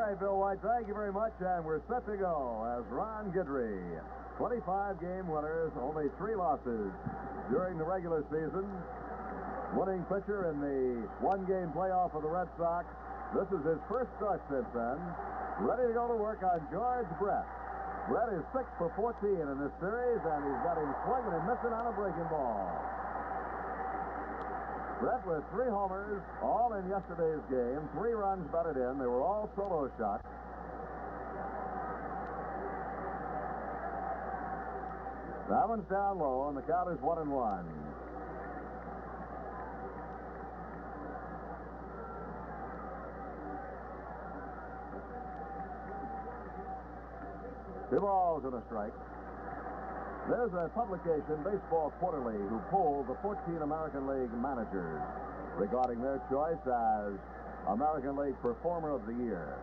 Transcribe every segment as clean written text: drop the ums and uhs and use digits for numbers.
Okay, Bill White, thank you very much, and we're set to go as Ron Guidry, 25-game winners, only 3 losses during the regular season, winning pitcher in the 1-game playoff of the Red Sox. This is his first start since then. Ready to go to work on George Brett. Brett is 6 for 14 in this series, and he's got him swinging and missing on a breaking ball. Brett with 3 homers, all in yesterday's game. 3 runs batted in. They were all solo shots. That one's down low, and the count is 1-1. Two balls and a strike. There's a publication, Baseball Quarterly, who polled the 14 American League managers regarding their choice as American League Performer of the Year.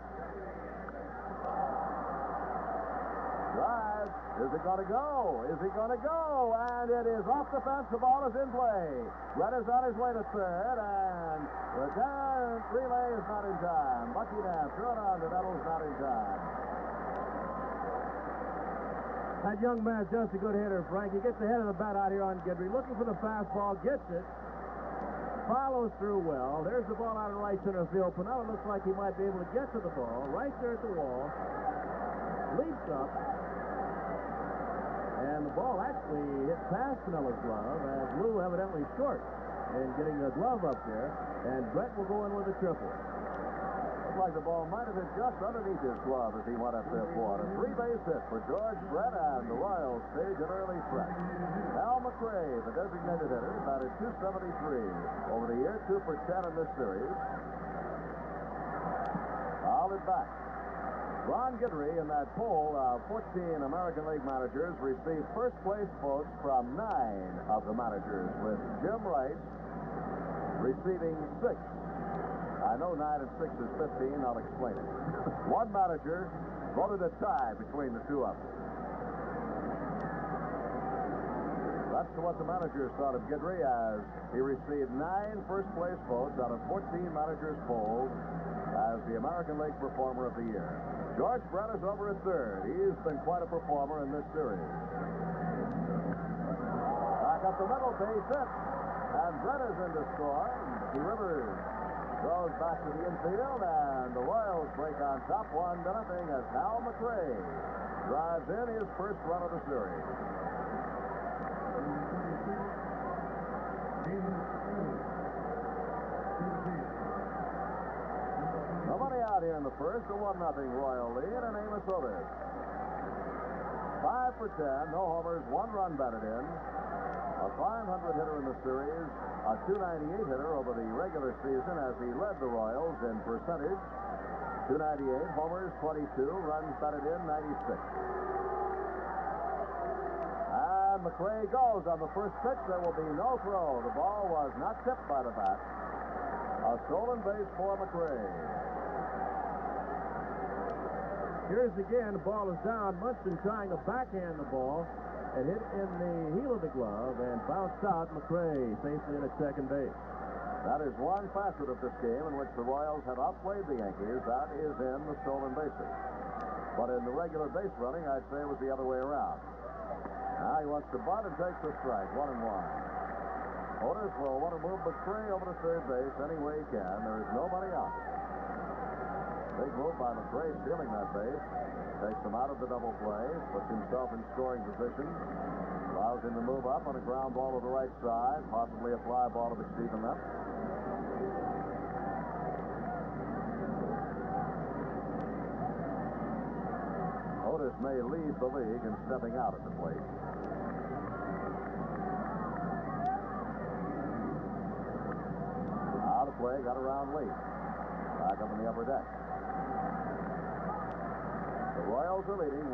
Drive. Is it going to go? Is it going to go? And it is off the fence. The ball is in play. Brett is on his way to third, and the relay is not in time. Buckingham threw it on the Nettles, not in time. That young man's just a good hitter, Frank. He gets the head of the bat out here on Guidry, looking for the fastball, gets it, follows through well. There's the ball out in right center field. Pinella looks like he might be able to get to the ball right there at the wall. Leaps up, and the ball actually hit past Pinella's glove, as Lou evidently short in getting the glove up there, and Brett will go in with a triple. Like the ball might have hit just underneath his glove as he went up there for it. A 3-base hit for George Brett, and the Royals stage an early threat. Al McRae, the designated hitter, batted .273 over the year, 2 for 10 in this series. Fouled it back. Ron Guidry in that poll of 14 American League managers received first place votes from 9 of the managers, with Jim Rice receiving 6. I know 9 and 6 is 15. I'll explain it. One manager voted a tie between the two of them. That's what the managers thought of Guidry, as he received 9 first-place votes out of 14 managers polled as the American League Performer of the Year. George Brett is over at third. He's been quite a performer in this series. Back up the middle, base hit, and Brett is in to score. He Rivers goes back to the infield, and the Royals break on top 1-0 as Al McRae drives in his first run of the series. Nobody out here in the first. A 1-0 Royal lead, and Amos Otis. 5 for 10, no homers, 1 run batted in. A .500 hitter in the series, a .298 hitter over the regular season, as he led the Royals in percentage. .298, homers 22, runs batted in 96. And McRae goes on the first pitch. There will be no throw. The ball was not tipped by the bat. A stolen base for McRae. Here's again, the ball is down. Munson trying to backhand the ball. It hit in the heel of the glove and bounced out. McRae safely in at second base. That is one facet of this game in which the Royals have outplayed the Yankees. That is in the stolen bases. But in the regular base running, I'd say it was the other way around. Now he wants to bunt and takes the strike. 1-1. Otis will want to move McRae over to third base any way he can. There is nobody out. Big move by McRae, stealing that base. Takes him out of the double play, puts himself in scoring position, allows him to move up on a ground ball to the right side, possibly a fly ball to the Stephen left. Otis may lead the league in stepping out at the plate. Out of play, got around late. Back up in the upper deck. The Royals are leading 1-0.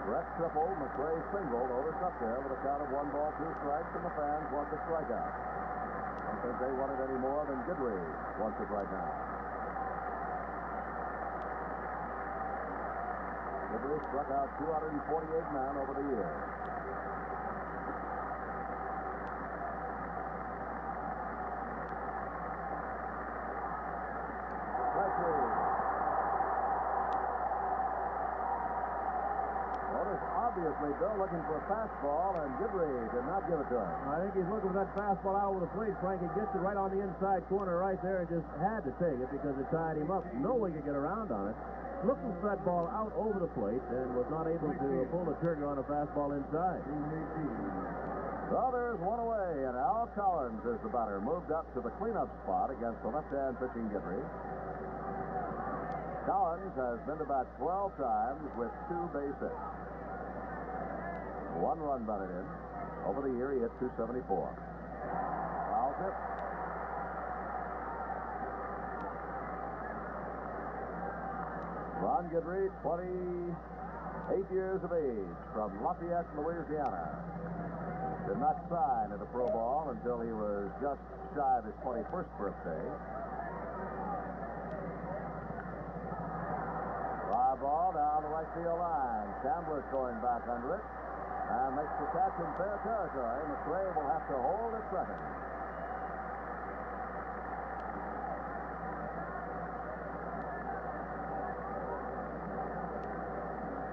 Brett tripled, McRae singled, Otis up there with a count of 1 ball, 2 strikes, and the fans want the strikeout. I don't think they want it any more than Guidry wants it right now. Guidry struck out 248 men over the year. obviously, Bill, looking for a fastball, and Guidry did not give it to him. I think he's looking for that fastball out over the plate, Frank. He gets it right on the inside corner right there and just had to take it because it tied him up. No way could get around on it. Looking for that ball out over the plate and was not able to pull the trigger on a fastball inside. So there's one away, and Al Collins is the batter, moved up to the cleanup spot against the left-hand pitching Guidry. Collins has been to bat 12 times with 2 base hits. 1 run batted in. Over the year, he hit .274. Foul tip. Ron Guidry, 28 years of age, from Lafayette, Louisiana. Did not sign at a pro ball until he was just shy of his 21st birthday. Fly ball down the right field line. Chandler's going back under it and makes the catch in fair territory. McRae will have to hold at second.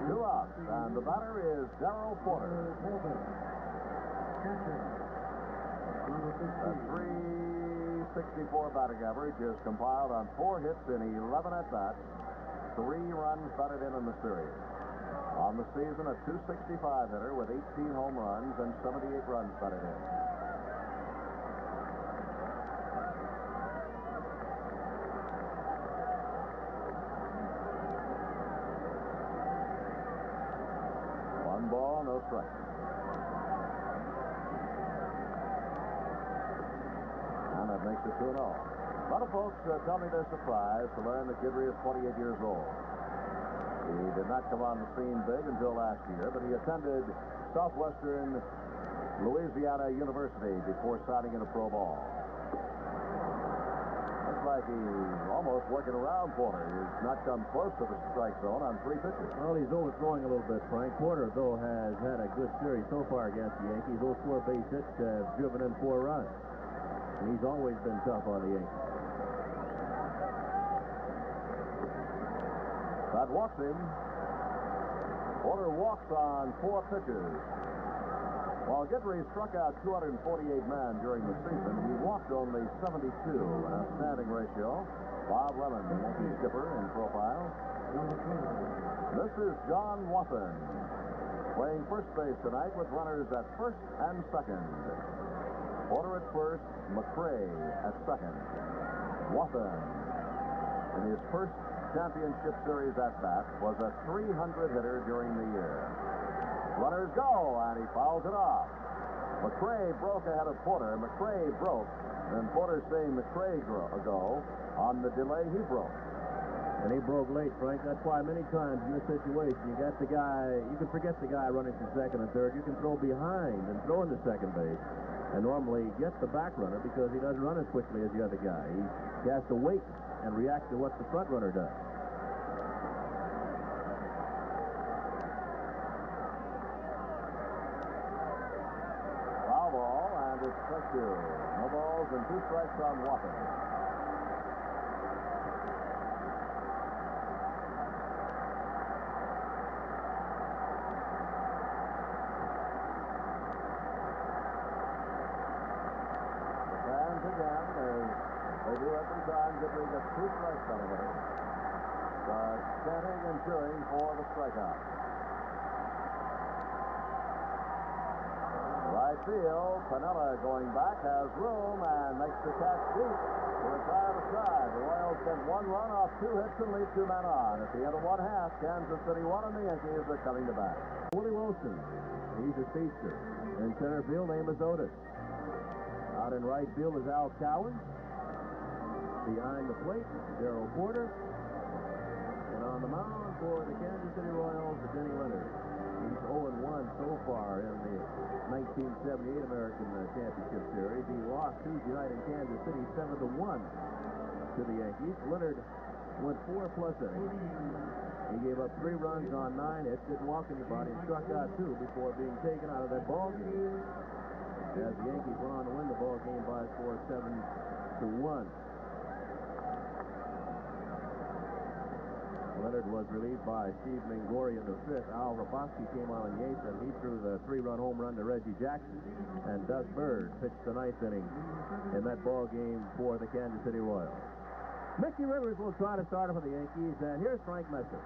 Two outs, and the batter is Darrell Porter. A 364 batting average is compiled on 4 hits in 11 at-bats, 3 runs batted in the series. On the season, a .265 hitter with 18 home runs and 78 runs batted in. One ball, no strikes. That makes it 2-0. A lot of folks tell me they're surprised to learn that Guidry is 28 years old. He did not come on the scene big until last year, but he attended Southwestern Louisiana University before signing in a pro ball. Looks like he's almost working around Porter. He's not come close to the strike zone on 3 pitches. Well, he's overthrowing a little bit, Frank. Porter, though, has had a good series so far against the Yankees. Those 4 base hits have driven in 4 runs. He's always been tough on the Yankees. That walks him. Porter walks on 4 pitches. While Guidry struck out 248 men during the season, he walked only 72, an outstanding ratio. Bob Lemon, the Yankee skipper, in profile. This is John Wathan, playing first base tonight with runners at first and second. Porter at first, McRae at second. Wathan, in his first championship series at bat, was a 300 hitter during the year. Runners go, and he fouls it off. McRae broke ahead of Porter. McRae broke, and Porter saying McRae go on the delay he broke. And he broke late, Frank. That's why many times in this situation, you got the guy, you can forget the guy running from second and third. You can throw behind and throw into second base. And normally get the back runner because he doesn't run as quickly as the other guy. He has to wait and react to what the front runner does. Foul ball, and it's strike 2. No balls and 2 strikes on Wathan. Again, as they do every time Guidry gets 2 strikes on a hitter. Start chanting and cheering for the strikeout. Right field, Piniella going back, has room and makes the catch deep to retire the side. The Royals get 1 run off 2 hits and lead 2 men on. At the end of 1/2, Kansas City 1 and the Yankees are coming to bat. Willie Wilson, he's a speedster. In center field, Amos Otis. Out in right field is Al Collins. Behind the plate, Darrell Porter. And on the mound for the Kansas City Royals, Denny Leonard. He's 0-1 so far in the 1978 American Championship Series. He lost Tuesday night in Kansas City 7-1 to the Yankees. Leonard went 4+ innings. He gave up 3 runs on 9 hits, didn't walk anybody, and struck out 2 before being taken out of that ball game. As the Yankees went on to win the ball game by a score of 7-1. Leonard was relieved by Steve Mingori in the fifth. Al Raboski came on in the eighth, and he threw the 3-run home run to Reggie Jackson. And Doug Bird pitched the ninth inning in that ball game for the Kansas City Royals. Mickey Rivers will try to start for the Yankees, and here's Frank Messer.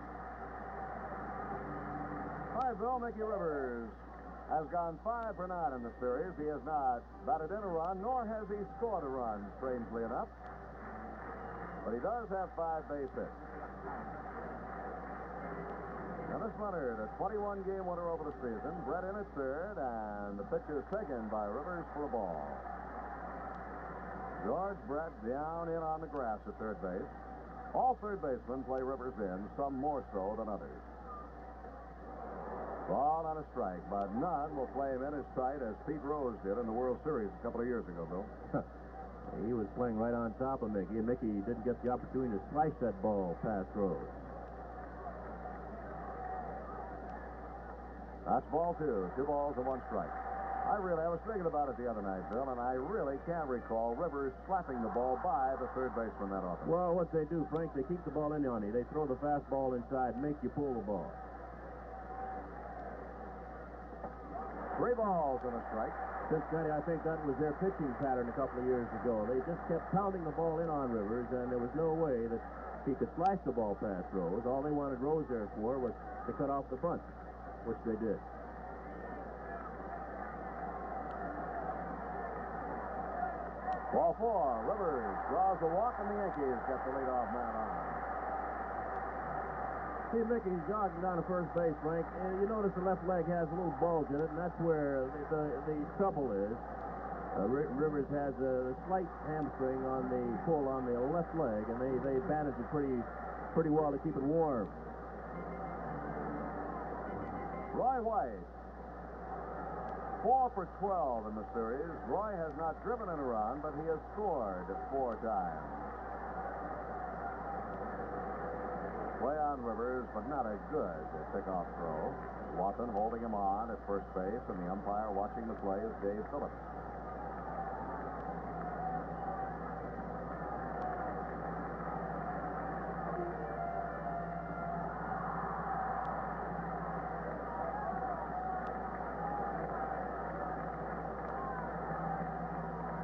All right, Bill, Mickey Rivers has gone 5 for 9 in the series. He has not batted in a run, nor has he scored a run, strangely enough. But he does have 5 base hits. Dennis Leonard, a 21-game winner over the season. Brett in at third, and the pitch is taken by Rivers for a ball. George Brett down in on the grass at third base. All third basemen play Rivers in, some more so than others. Ball on a strike, but none will play him in as tight as Pete Rose did in the World Series a couple of years ago, Bill. He was playing right on top of Mickey, and Mickey didn't get the opportunity to slice that ball past Rose. That's ball 2. 2 balls and 1 strike. I was thinking about it the other night, Bill, and I really can't recall Rivers slapping the ball by the third baseman that often. Well, what they do, Frank, they keep the ball in on you. They throw the fastball inside, make you pull the ball. 3 balls and a strike. Cincinnati, I think that was their pitching pattern a couple of years ago. They just kept pounding the ball in on Rivers, and there was no way that he could slice the ball past Rose. All they wanted Rose there for was to cut off the bunt, which they did. Ball 4. Rivers draws a walk, and the Yankees get the leadoff man on. See, Mickey's jogging down to first base, Frank. And you notice the left leg has a little bulge in it, and that's where the trouble is. Rivers has a slight hamstring on the pull on the left leg, and they bandage it pretty well to keep it warm. Roy White, 4 for 12 in the series. Roy has not driven in a run, but he has scored 4 times. Play on Rivers, but not a good pickoff throw. Watson holding him on at first base, and the umpire watching the play is Dave Phillips.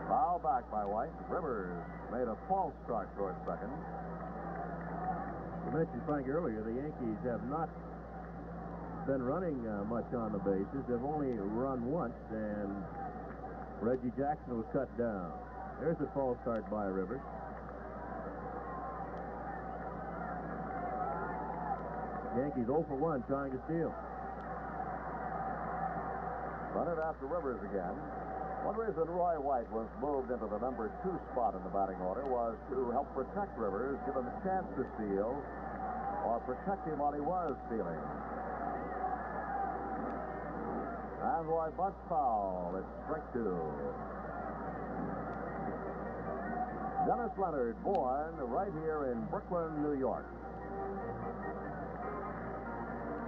Foul back by White. Rivers made a false start towards second. You mentioned, Frank, earlier, the Yankees have not been running much on the bases. They've only run once, and Reggie Jackson was cut down. There's a false start by Rivers. Yankees 0 for 1 trying to steal. Leonard after Rivers again. One reason Roy White was moved into the number 2 spot in the batting order was to help protect Rivers, give him a chance to steal, or protect him while he was stealing. And Roy bunts foul. It's strike 2. Dennis Leonard, born right here in Brooklyn, New York.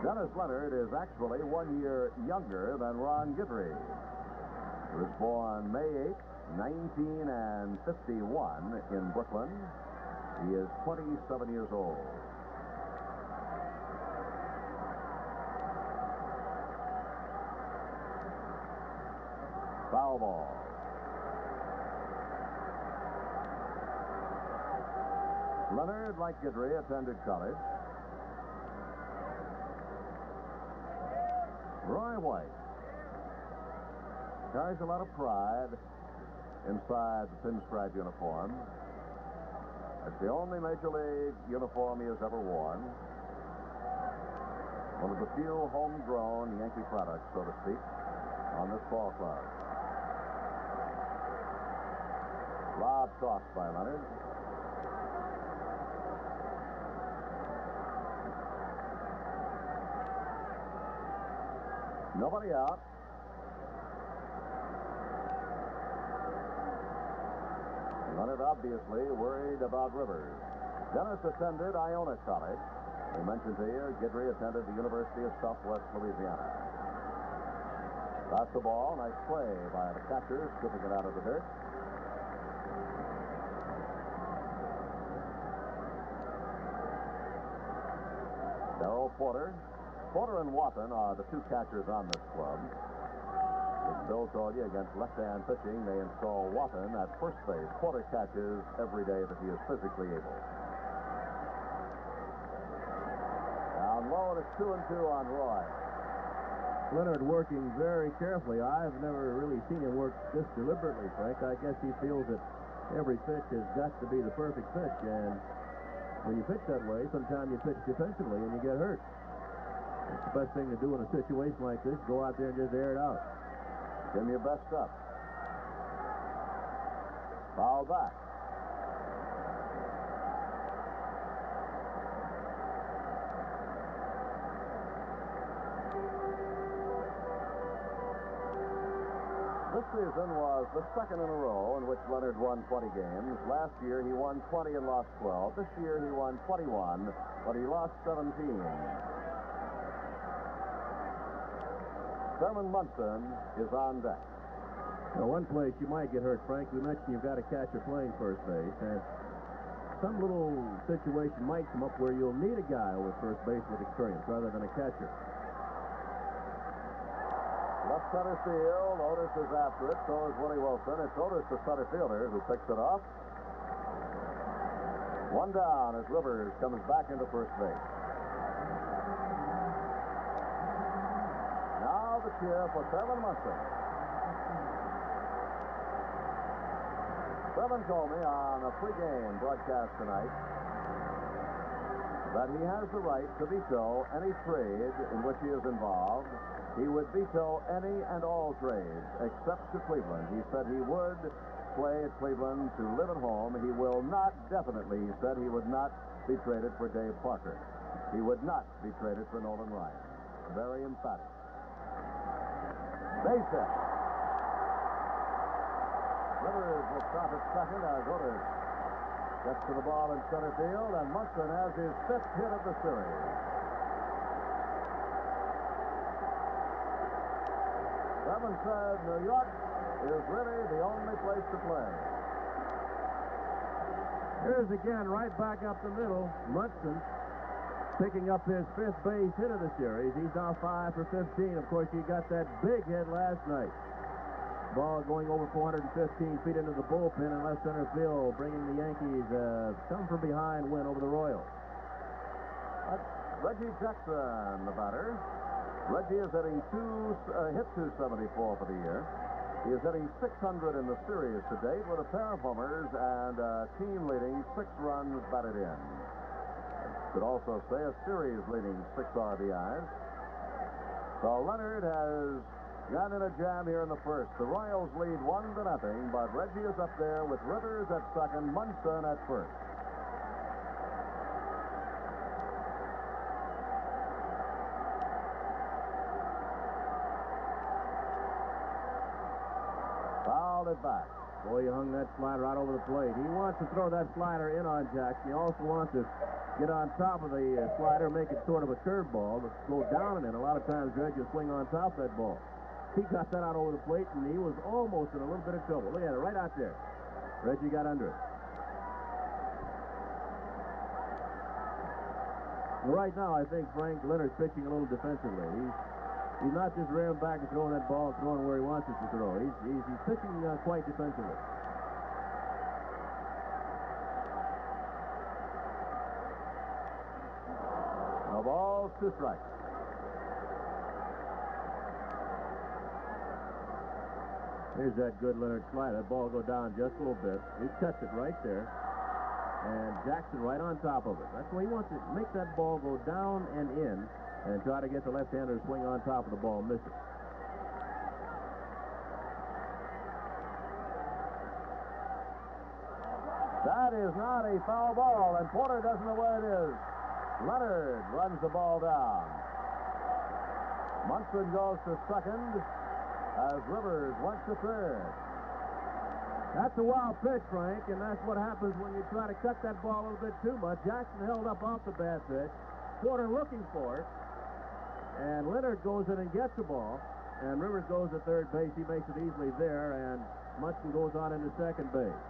Dennis Leonard is actually 1 year younger than Ron Guidry. He was born May 8th, 1951 in Brooklyn. He is 27 years old. Foul ball. Leonard, like Guidry, attended college. Roy White carries a lot of pride inside the pinstripe uniform. It's the only Major League uniform he has ever worn. One of the few homegrown Yankee products, so to speak, on this ball club. Lob tossed by Leonard. Nobody out. Leonard obviously worried about Rivers. Dennis attended Iona College. We mentioned to you, Guidry attended the University of Southwest Louisiana. That's the ball. Nice play by the catcher, scooping it out of the dirt. Earl Porter. Porter and Watton are the two catchers on this club. As Bill told you, against left-hand pitching, they install Watton at first base. Porter catches every day that he is physically able. Down low, and it's 2-2 on Roy. Leonard working very carefully. I've never really seen him work this deliberately, Frank. I guess he feels that every pitch has got to be the perfect pitch, and when you pitch that way, sometimes you pitch defensively and you get hurt. It's the best thing to do in a situation like this. Go out there and just air it out. Give him your best stuff. Foul back. This season was the second in a row in which Leonard won 20 games. Last year he won 20 and lost 12. This year he won 21, but he lost 17. Thurman Munson is on deck. Now, one place you might get hurt, Frank, we mentioned you've got a catcher playing first base, and some little situation might come up where you'll need a guy over first base with experience rather than a catcher. Left center field. Otis is after it. So is Willie Wilson. It's Otis, the center fielder, who picks it off. One down as Rivers comes back into first base. Now the cheer for Thurman Munson. Thurman told me on a pregame broadcast tonight that he has the right to veto any trade in which he is involved. He would veto any and all trades except to Cleveland. He said he would play at Cleveland to live at home. He will not, definitely, he said he would not be traded for Dave Parker. He would not be traded for Nolan Ryan. Very emphatic. Base hit. Rivers will stop at second as Otis gets to the ball in center field, and Munson has his fifth hit of the series. Thurman said New York is really the only place to play. Here's again, right back up the middle, Munson picking up his fifth base hit of the series. He's now 5 for 15. Of course, he got that big hit last night. Ball going over 415 feet into the bullpen in left center field, bringing the Yankees come from behind win over the Royals. That's Reggie Jackson, the batter. Reggie is hitting hit 274 for the year. He is hitting 600 in the series to date with a pair of homers and a team-leading 6 runs batted in. Could also say a series-leading 6 RBIs. So Leonard has got in a jam here in the first. The Royals lead 1-0, but Reggie is up there with Rivers at second, Munson at first. Fouled it back. Boy, he hung that slider out over the plate. He wants to throw that slider in on Jackson. He also wants to get on top of the slider, make it sort of a curveball to go down and in. A lot of times Reggie will swing on top of that ball. He got that out over the plate, and he was almost in a little bit of trouble. Look at it, right out there. Reggie got under it. Right now, I think Frank Leonard's pitching a little defensively. He's not just rearing back and throwing that ball and throwing where he wants it to throw. He's pitching quite defensively. No balls, 2 strikes. Here's that good Leonard slider. That ball will go down just a little bit. He cuts it right there. And Jackson right on top of it. That's why he wants to make that ball go down and in and try to get the left-hander to swing on top of the ball and miss it. That is not a foul ball, and Porter doesn't know where it is. Leonard runs the ball down. Munson goes to second as Rivers went to third. That's a wild pitch, Frank, and that's what happens when you try to cut that ball a little bit too much. Jackson held up off the bad pitch. Porter looking for it, and Leonard goes in and gets the ball, and Rivers goes to third base. He makes it easily there, and Munson goes on into second base.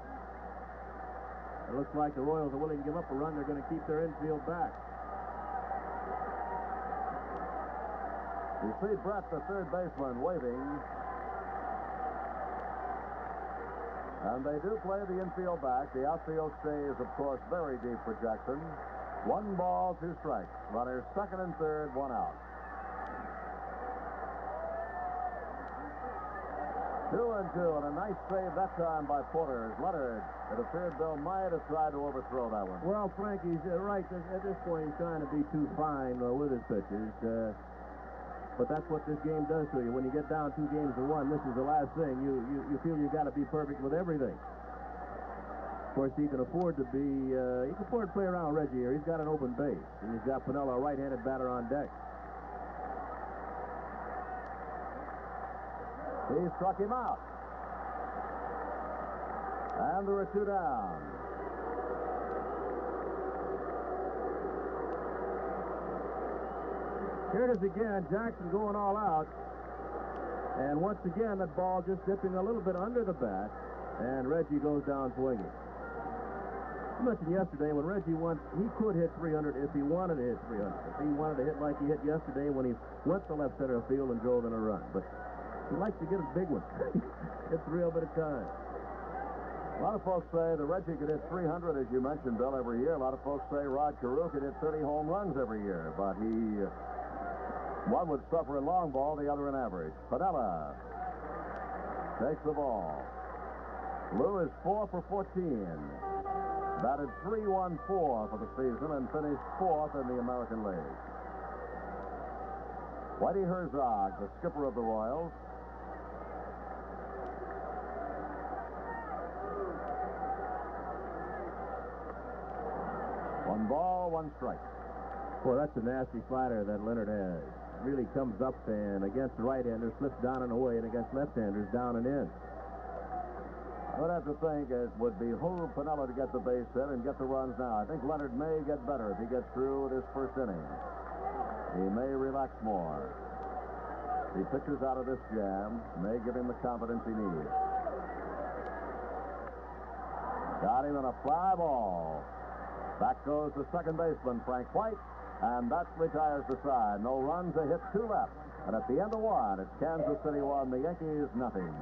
It looks like the Royals are willing to give up a run. They're going to keep their infield back. You see Brett, the third baseman, waving. And they do play the infield back. The outfield stays, of course, very deep for Jackson. 1 ball, 2 strikes. Runners second and third, 1 out. 2-2, and a nice save that time by Porter. As Leonard, it appeared Bill might have tried to overthrow that one. Well, Frank, he's right. At this point, he's trying to be too fine with his pitches. But that's what this game does to you. When you get down 2 games to 1, this is the last thing. You feel you got to be perfect with everything. Of course, he can afford to be. He can afford to play around Reggie here. He's got an open base, and he's got Piniella, a right-handed batter, on deck. He struck him out. And there are 2 down. Here it is again, Jackson going all out. And once again, that ball just dipping a little bit under the bat. And Reggie goes down swinging. I mentioned yesterday when Reggie he could hit 300 if he wanted to hit 300. If he wanted to hit like he hit yesterday when he went to left center field and drove in a run. But he likes to get a big one. Hits real bit of time. A lot of folks say that Reggie could hit 300, as you mentioned, Bill, every year. A lot of folks say Rod Carew could hit 30 home runs every year. But one would suffer in long ball, the other in average. Piniella takes the ball. Lou is 4 for 14. Batted .314 for the season and finished 4th in the American League. Whitey Herzog, the skipper of the Royals. One ball, 1 strike. Boy, that's a nasty slider that Leonard has. Really comes up and against the right-hander slips down and away, and against left-handers down and in. I would have to think it would behoove Piniella to get the base hit and get the runs now. I think Leonard may get better if he gets through this first inning. He may relax more. He pitches out of this jam, may give him the confidence he needs. Got him in a fly ball. Back goes the second baseman, Frank White, and that retires the side. No runs, a hit, 2 left. And at the end of 1, it's Kansas City 1, the Yankees nothing.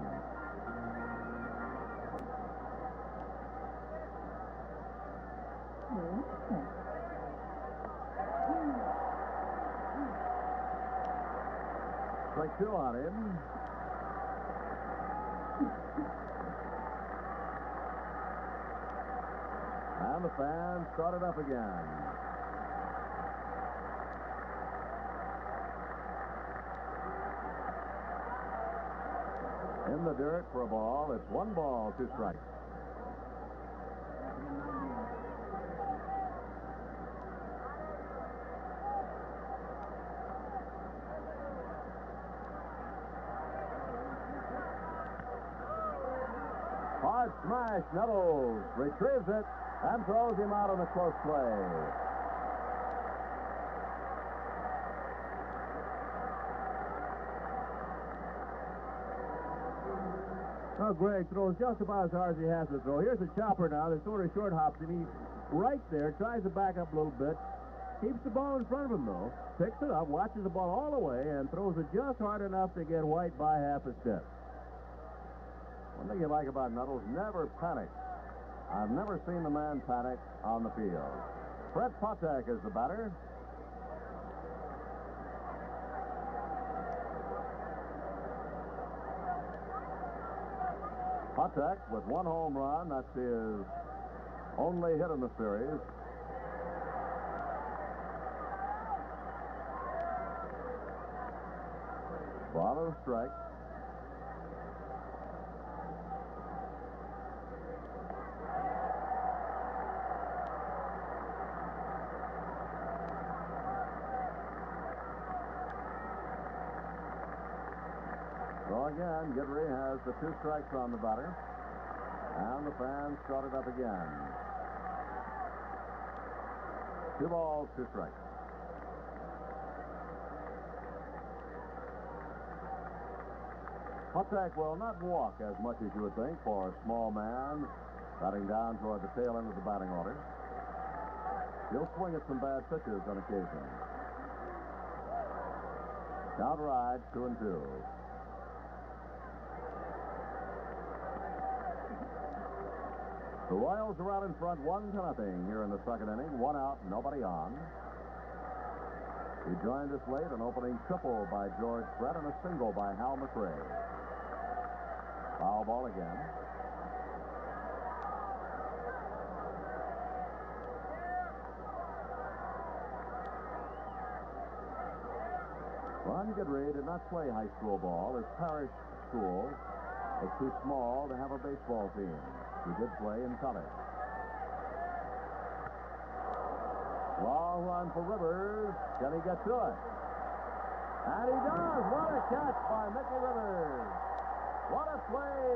Strike 2 on him. And the fans started up again. In the dirt for a ball. It's 1 ball, 2 strikes. Hard smash. Nettles retrieves it and throws him out on the close play. Well, Greg throws just about as hard as he has to throw. Here's a chopper now that sort of short hops him. He's right there, tries to back up a little bit. Keeps the ball in front of him, though. Picks it up, watches the ball all the way, and throws it just hard enough to get White by half a step. One thing you like about Nettles, never panics. I've never seen the man panic on the field. Fred Patek is the batter. Patek with 1 home run. That's his only hit in the series. Ball and a strike. So again, Guidry has the 2 strikes on the batter. And the fans started up again. 2 balls, 2 strikes. Patek will not walk as much as you would think for a small man batting down toward the tail end of the batting order. He'll swing at some bad pitches on occasion. Count rides 2-2. The Royals are out in front 1-0 here in the second inning. 1 out, nobody on. He joined us late, an opening triple by George Brett and a single by Hal McRae. Foul ball again. Ron Guidry did not play high school ball. His parish school was too small to have a baseball team. He did play in college. Long run for Rivers. Can he get to it? And he does. What a catch by Mickey Rivers. What a play.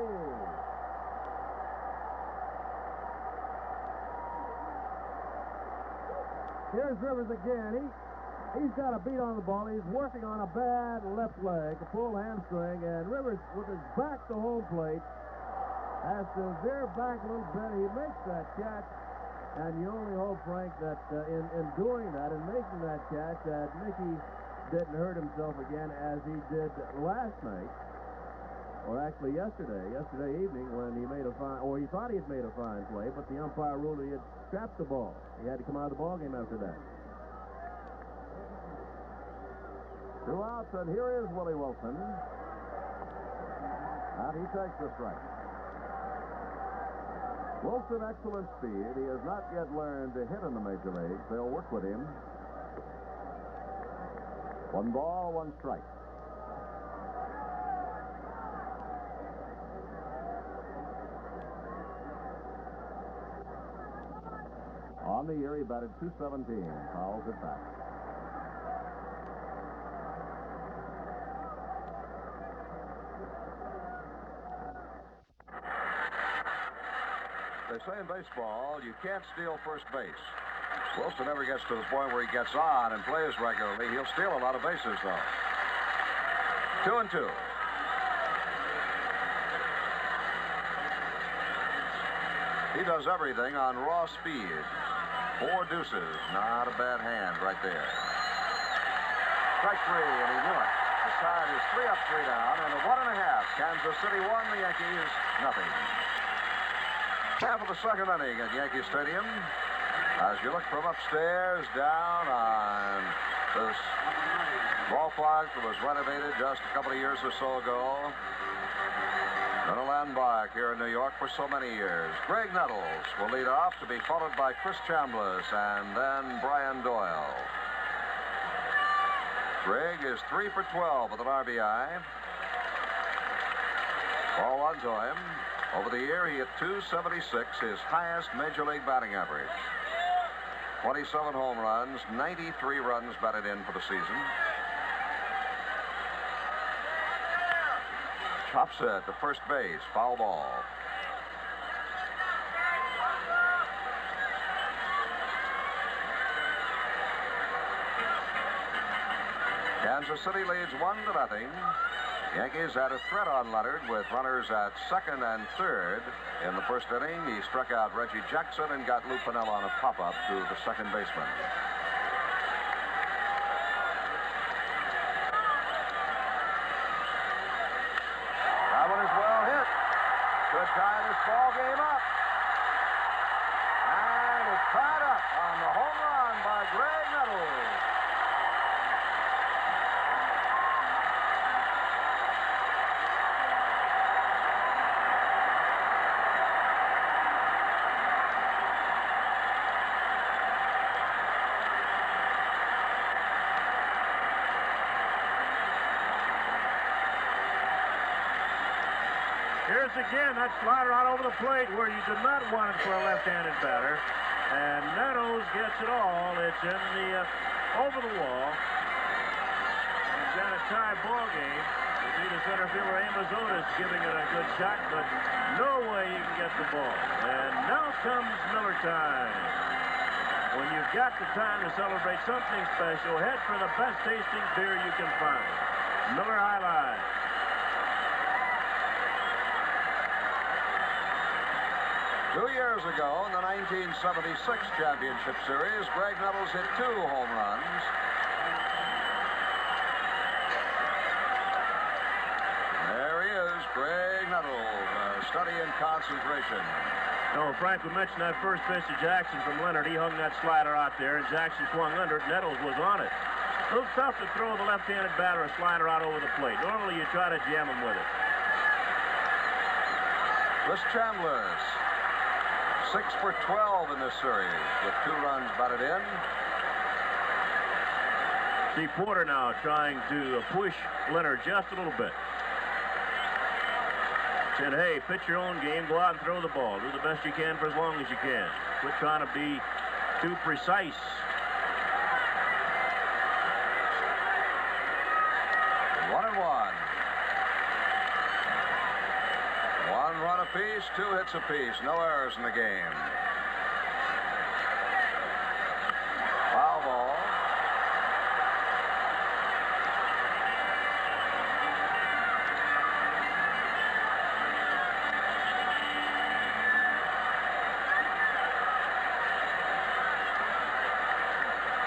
Here's Rivers again. He's got a beat on the ball. He's working on a bad left leg, a pulled hamstring, and Rivers, with his back to home plate, has to veer back a little bit. He makes that catch, and you only hope, Frank, that in doing that and making that catch, that Mickey didn't hurt himself again as he did last night, or actually yesterday evening when he made a fine, or he thought he had made a fine play, but the umpire ruled he had trapped the ball. He had to come out of the ball game after that. 2 outs, and here is Willie Wilson. And he takes the strike. Wilson, excellent speed. He has not yet learned to hit in the major leagues. They'll work with him. 1 ball, 1 strike. On the year, he batted .217. Fouls it back. They say in baseball, you can't steal first base. Wilson never gets to the point where he gets on and plays regularly. He'll steal a lot of bases, though. 2-2. He does everything on raw speed. 4 deuces. Not a bad hand right there. Strike 3, and he knew it. The side is 3 up, 3 down, and a 1.5. Kansas City won, the Yankees nothing. Half of the second inning at Yankee Stadium. As you look from upstairs down on this ballpark that was renovated just a couple of years or so ago. Been a landmark here in New York for so many years. Greg Nettles will lead off, to be followed by Chris Chambliss and then Brian Doyle. Greg is 3 for 12 with an RBI. Ball 1 to him. Over the year, he hit .276, his highest major league batting average. 27 home runs, 93 runs batted in for the season. Chops it to first base, foul ball. Kansas City leads 1-0. Yankees had a threat on Leonard with runners at second and third. In the first inning, he struck out Reggie Jackson and got Lou Piniella on a pop-up to the second baseman. That one is well hit. Could tie this ball game up. And it's tied up on the home run by Greg Nettles. Here's again that slider out over the plate where you did not want it for a left-handed batter. And Nettles gets it all. It's in the over the wall. He's got a tie ball game. The leader center fielder Amos Otis giving it a good shot, but no way he can get the ball. And now comes Miller time. When you've got the time to celebrate something special, head for the best tasting beer you can find. Miller High Life. 2 years ago, in the 1976 Championship Series, Greg Nettles hit 2 home runs. study and concentration. No, Frank, we mentioned that first pitch to Jackson from Leonard. He hung that slider out there, and Jackson swung under it. Nettles was on it. A little tough to throw the left-handed batter a slider out over the plate. Normally, you try to jam him with it. Chris Chandler, 6 for 12 in this series, with 2 runs batted in. See Porter now trying to push Leonard just a little bit. Said, hey, pitch your own game, go out and throw the ball. Do the best you can for as long as you can. Quit trying to be too precise. One and one. 1 run apiece, 2 hits apiece. No errors in the game. Foul ball.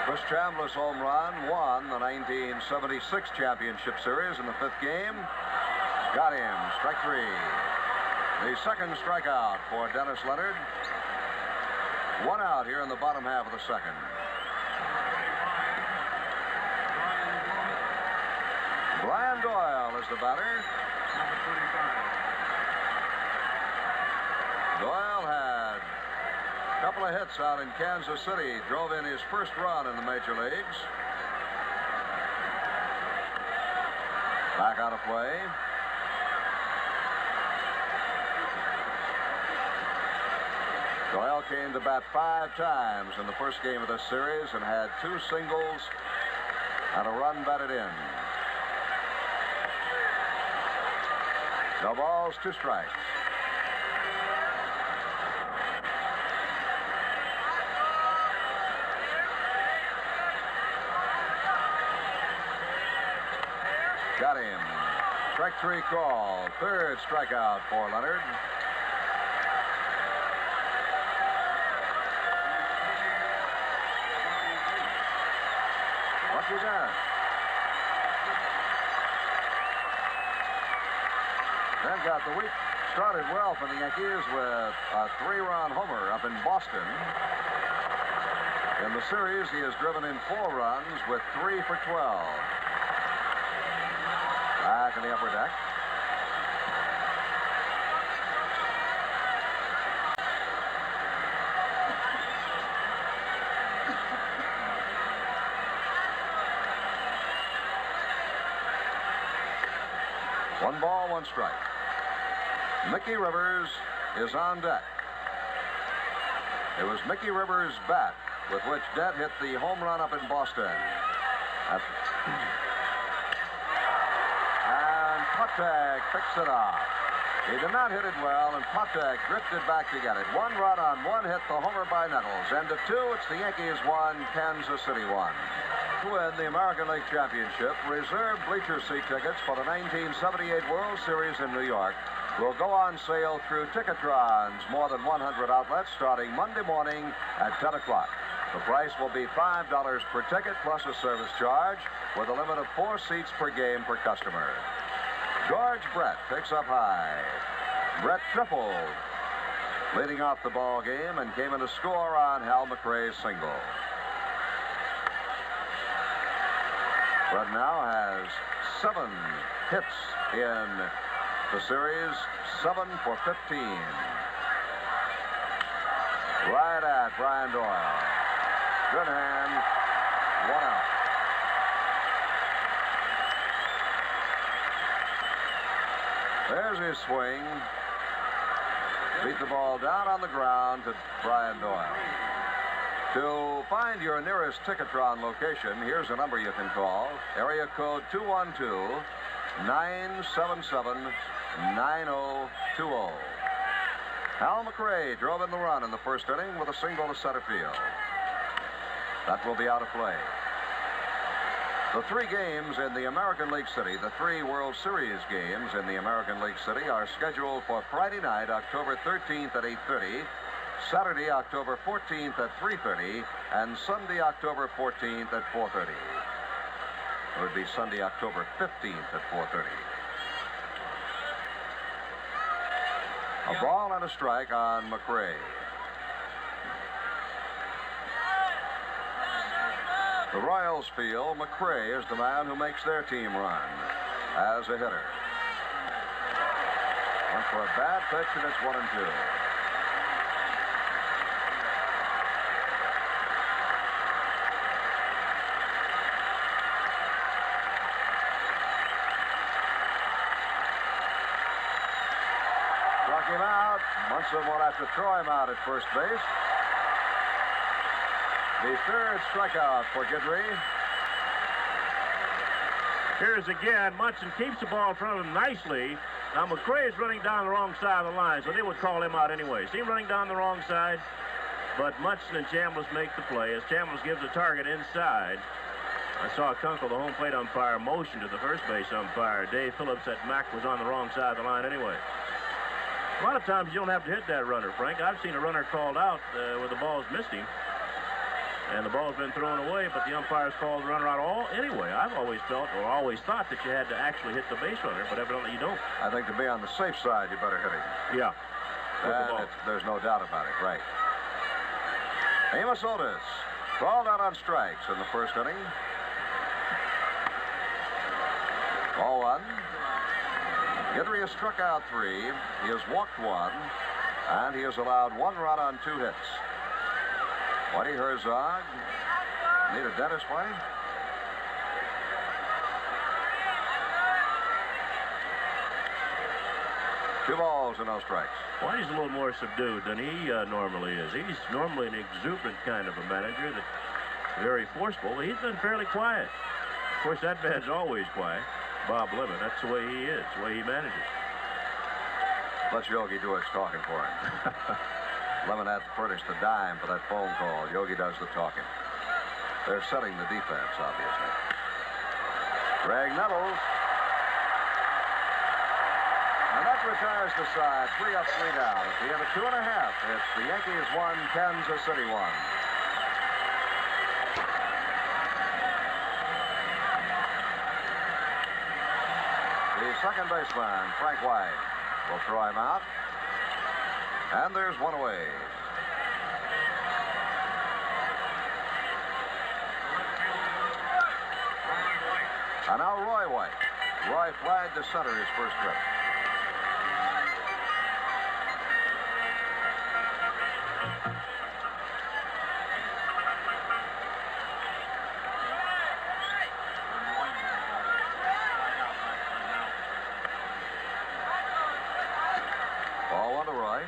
Chris Chambliss home run won the 1976 championship series in the 5th game. Got him. Strike 3. The second strikeout for Dennis Leonard. 1 out here in the bottom half of the second. Brian Doyle is the batter. Doyle had a couple of hits out in Kansas City. Drove in his first run in the major leagues. Back out of play. Doyle came to bat 5 times in the first game of this series and had 2 singles and a run batted in. No balls, 2 strikes. Got him. Strike 3 call. 3rd strikeout for Leonard. Lucky that. Then got the week started well for the Yankees with a 3-run homer up in Boston. In the series, he has driven in 4 runs with 3 for 12. Back in the upper deck. One ball, 1 strike. Mickey Rivers is on deck. It was Mickey Rivers' bat with which Dent hit the home run up in Boston. And Patek picks it up. He did not hit it well, and Patek drifted back to get it. 1 run on 1 hit, the homer by Nettles. And to 2, it's the Yankees 1, Kansas City 1. To win the American League Championship, reserved bleacher seat tickets for the 1978 World Series in New York will go on sale through Ticketron's more than 100 outlets starting Monday morning at 10 o'clock. The price will be $5 per ticket plus a service charge with a limit of 4 seats per game per customer. George Brett picks up high. Brett tripled, leading off the ball game and came in to score on Hal McRae's single. Brett now has 7 hits in the series, 7 for 15. Right at Brian Doyle. Good hand, 1 out. There's his swing. Beat the ball down on the ground to Brian Doyle. To find your nearest Ticketron location, here's a number you can call. Area code 212-977-9020. Hal McRae drove in the run in the first inning with a single to center field. That will be out of play. The 3 games in the American League City, the 3 World Series games in the American League City are scheduled for Friday night, October 13th at 8:30, Saturday, October 14th at 3:30, and Sunday, October 14th at 4:30. It would be Sunday, October 15th at 4:30. A ball and a strike on McRae. The Royals feel McRae is the man who makes their team run as a hitter. Went for a bad pitch, and it's 1-2. Struck him out. Munson will have to throw him out at first base. The third strikeout for Guidry. Here's again. Munson keeps the ball in front of him nicely. Now, McRae is running down the wrong side of the line, so they would call him out anyway. See him running down the wrong side, but Munson and Chambliss make the play as Chambliss gives the target inside. I saw Kunkel, the home plate umpire, motion to the first base umpire, Dave Phillips, that Mack was on the wrong side of the line anyway. A lot of times you don't have to hit that runner, Frank. I've seen a runner called out where the ball's missed him. And the ball's been thrown away, but the umpires called the runner out anyway. I've always felt or always thought that you had to actually hit the base runner, but evidently you don't. I think to be on the safe side, you better hit it. Yeah. There's no doubt about it, right. Amos Otis called out on strikes in the first inning. Ball one. Guidry has struck out 3. He has walked 1, and he has allowed 1 run on 2 hits. Whitey Herzog. Need a dentist, Whitey? Two balls and no strikes. Whitey's a little more subdued than he normally is. He's normally an exuberant kind of a manager that's very forceful, but he's been fairly quiet. Of course, that man's always quiet. Bob Lemon, that's the way he is, the way he manages. Let Yogi do his talking for him. Lemon had to furnish the dime for that phone call. Yogi does the talking. They're setting the defense, obviously. Greg Nettles. And that retires the side. 3 up, 3 down. At the end of 2 1/2, it's the Yankees 1, Kansas City 1. The second baseman, Frank White, will throw him out. And there's 1 away. And now Roy White. Roy flagged to center his first trip. Ball 1 to Roy.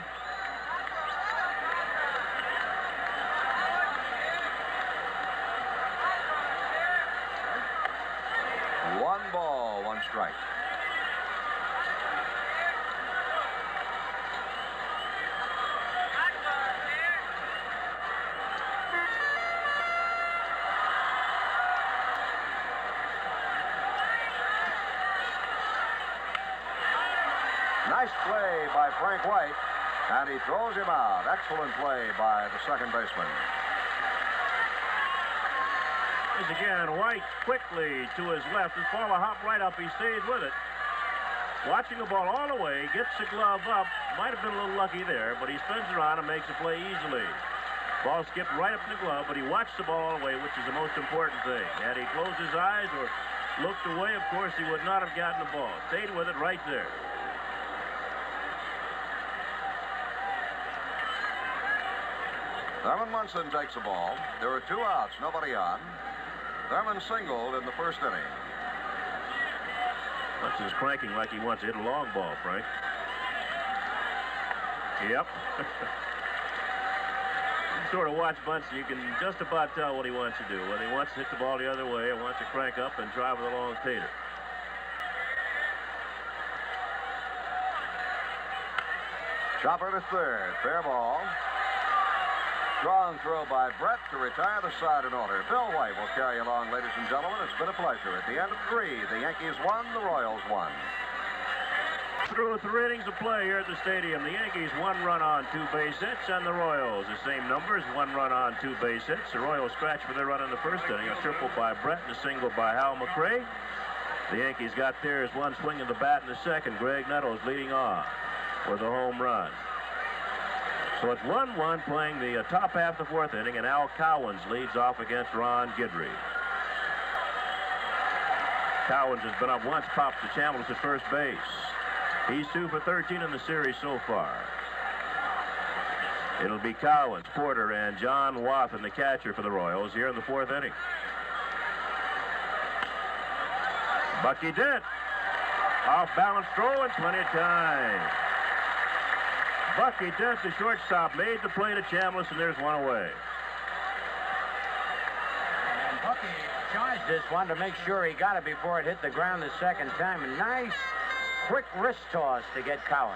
One ball, 1 strike. Nice play by Frank White, and he throws him out. Excellent play by the second baseman. Again, White quickly to his left. His ball will hop right up. He stays with it. Watching the ball all the way, gets the glove up. Might have been a little lucky there, but he spins around and makes the play easily. Ball skipped right up in the glove, but he watched the ball all the way, which is the most important thing. Had he closed his eyes or looked away, of course, he would not have gotten the ball. Stayed with it right there. Thurman Munson takes the ball. There are 2 outs, nobody on. Thurman singled in the first inning. Munson's cranking like he wants to hit a long ball, Frank. Yep. You sort of watch Munson, you can just about tell what he wants to do. Whether he wants to hit the ball the other way or wants to crank up and drive with a long tater. Chopper to third. Fair ball. Strong throw by Brett to retire the side in order. Bill White will carry along, ladies and gentlemen. It's been a pleasure. At the end of 3, the Yankees won, the Royals won. Through 3 innings of play here at the stadium, the Yankees 1 run on 2 base hits, and the Royals the same numbers, 1 run on 2 base hits. The Royals scratched for their run in the first inning, a triple by Brett and a single by Hal McRae. The Yankees got theirs, 1 swing of the bat in the second. Greg Nettles leading off. with a home run. So it's 1-1 playing the top half of the fourth inning, and Al Cowens leads off against Ron Guidry. Cowens has been up once, pops to Chambliss at first base. He's 2 for 13 in the series so far. It'll be Cowens, Porter, and John Wathen, the catcher for the Royals, here in the fourth inning. Bucky Dent. Off-balance throw and plenty of time. Bucky Dent, the shortstop, made the play to Chambliss, and there's one away. And Bucky charged this one to make sure he got it before it hit the ground the second time. A nice, quick wrist toss to get Cowens.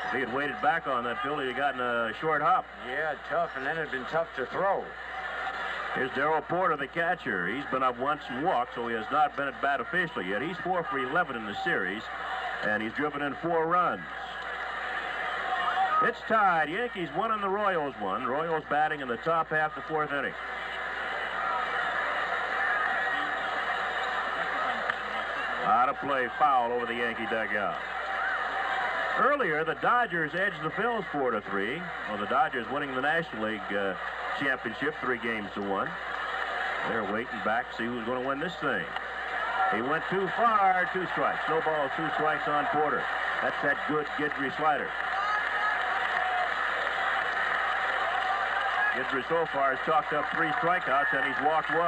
If he had waited back on that, Phil, he'd gotten a short hop. Yeah, tough, and then it'd been tough to throw. Here's Darrell Porter, the catcher. He's been up once and walked, so he has not been at bat officially yet. He's 4 for 11 in the series, and he's driven in 4 runs. It's tied. Yankees 1 and the Royals 1. Royals batting in the top half of the fourth inning. Out of play, foul over the Yankee dugout. Earlier, the Dodgers edged the Phils 4-3. Well, the Dodgers winning the National League championship 3-1. They're waiting back, see who's going to win this thing. He went too far, 2 strikes. No balls, 2 strikes on Porter. That's that good Guidry slider. Guidry so far has chalked up 3 strikeouts, and he's walked 1.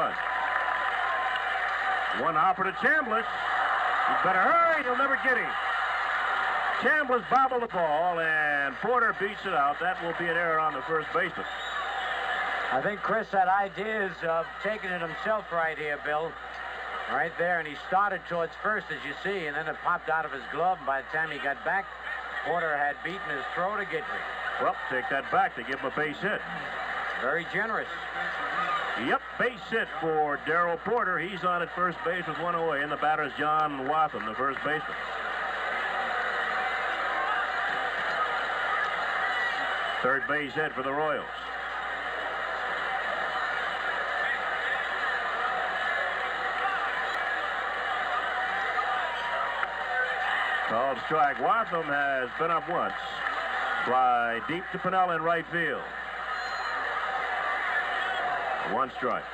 One hopper to Chambliss. He better hurry, he'll never get him. Chambliss bobbled the ball, and Porter beats it out. That will be an error on the first baseman. I think Chris had ideas of taking it himself right here, Bill. Right there, and he started towards first, as you see, and then it popped out of his glove, and by the time he got back, Porter had beaten his throw to Guidry. Well, take that back to give him a base hit. Very generous. Yep, base hit for Darrell Porter. He's on at first base with 1 away, and the batter is John Wathen, the first baseman. Third base hit for the Royals. Called strike. Wathen has been up once. Fly deep to Piniella in right field. 1 strike.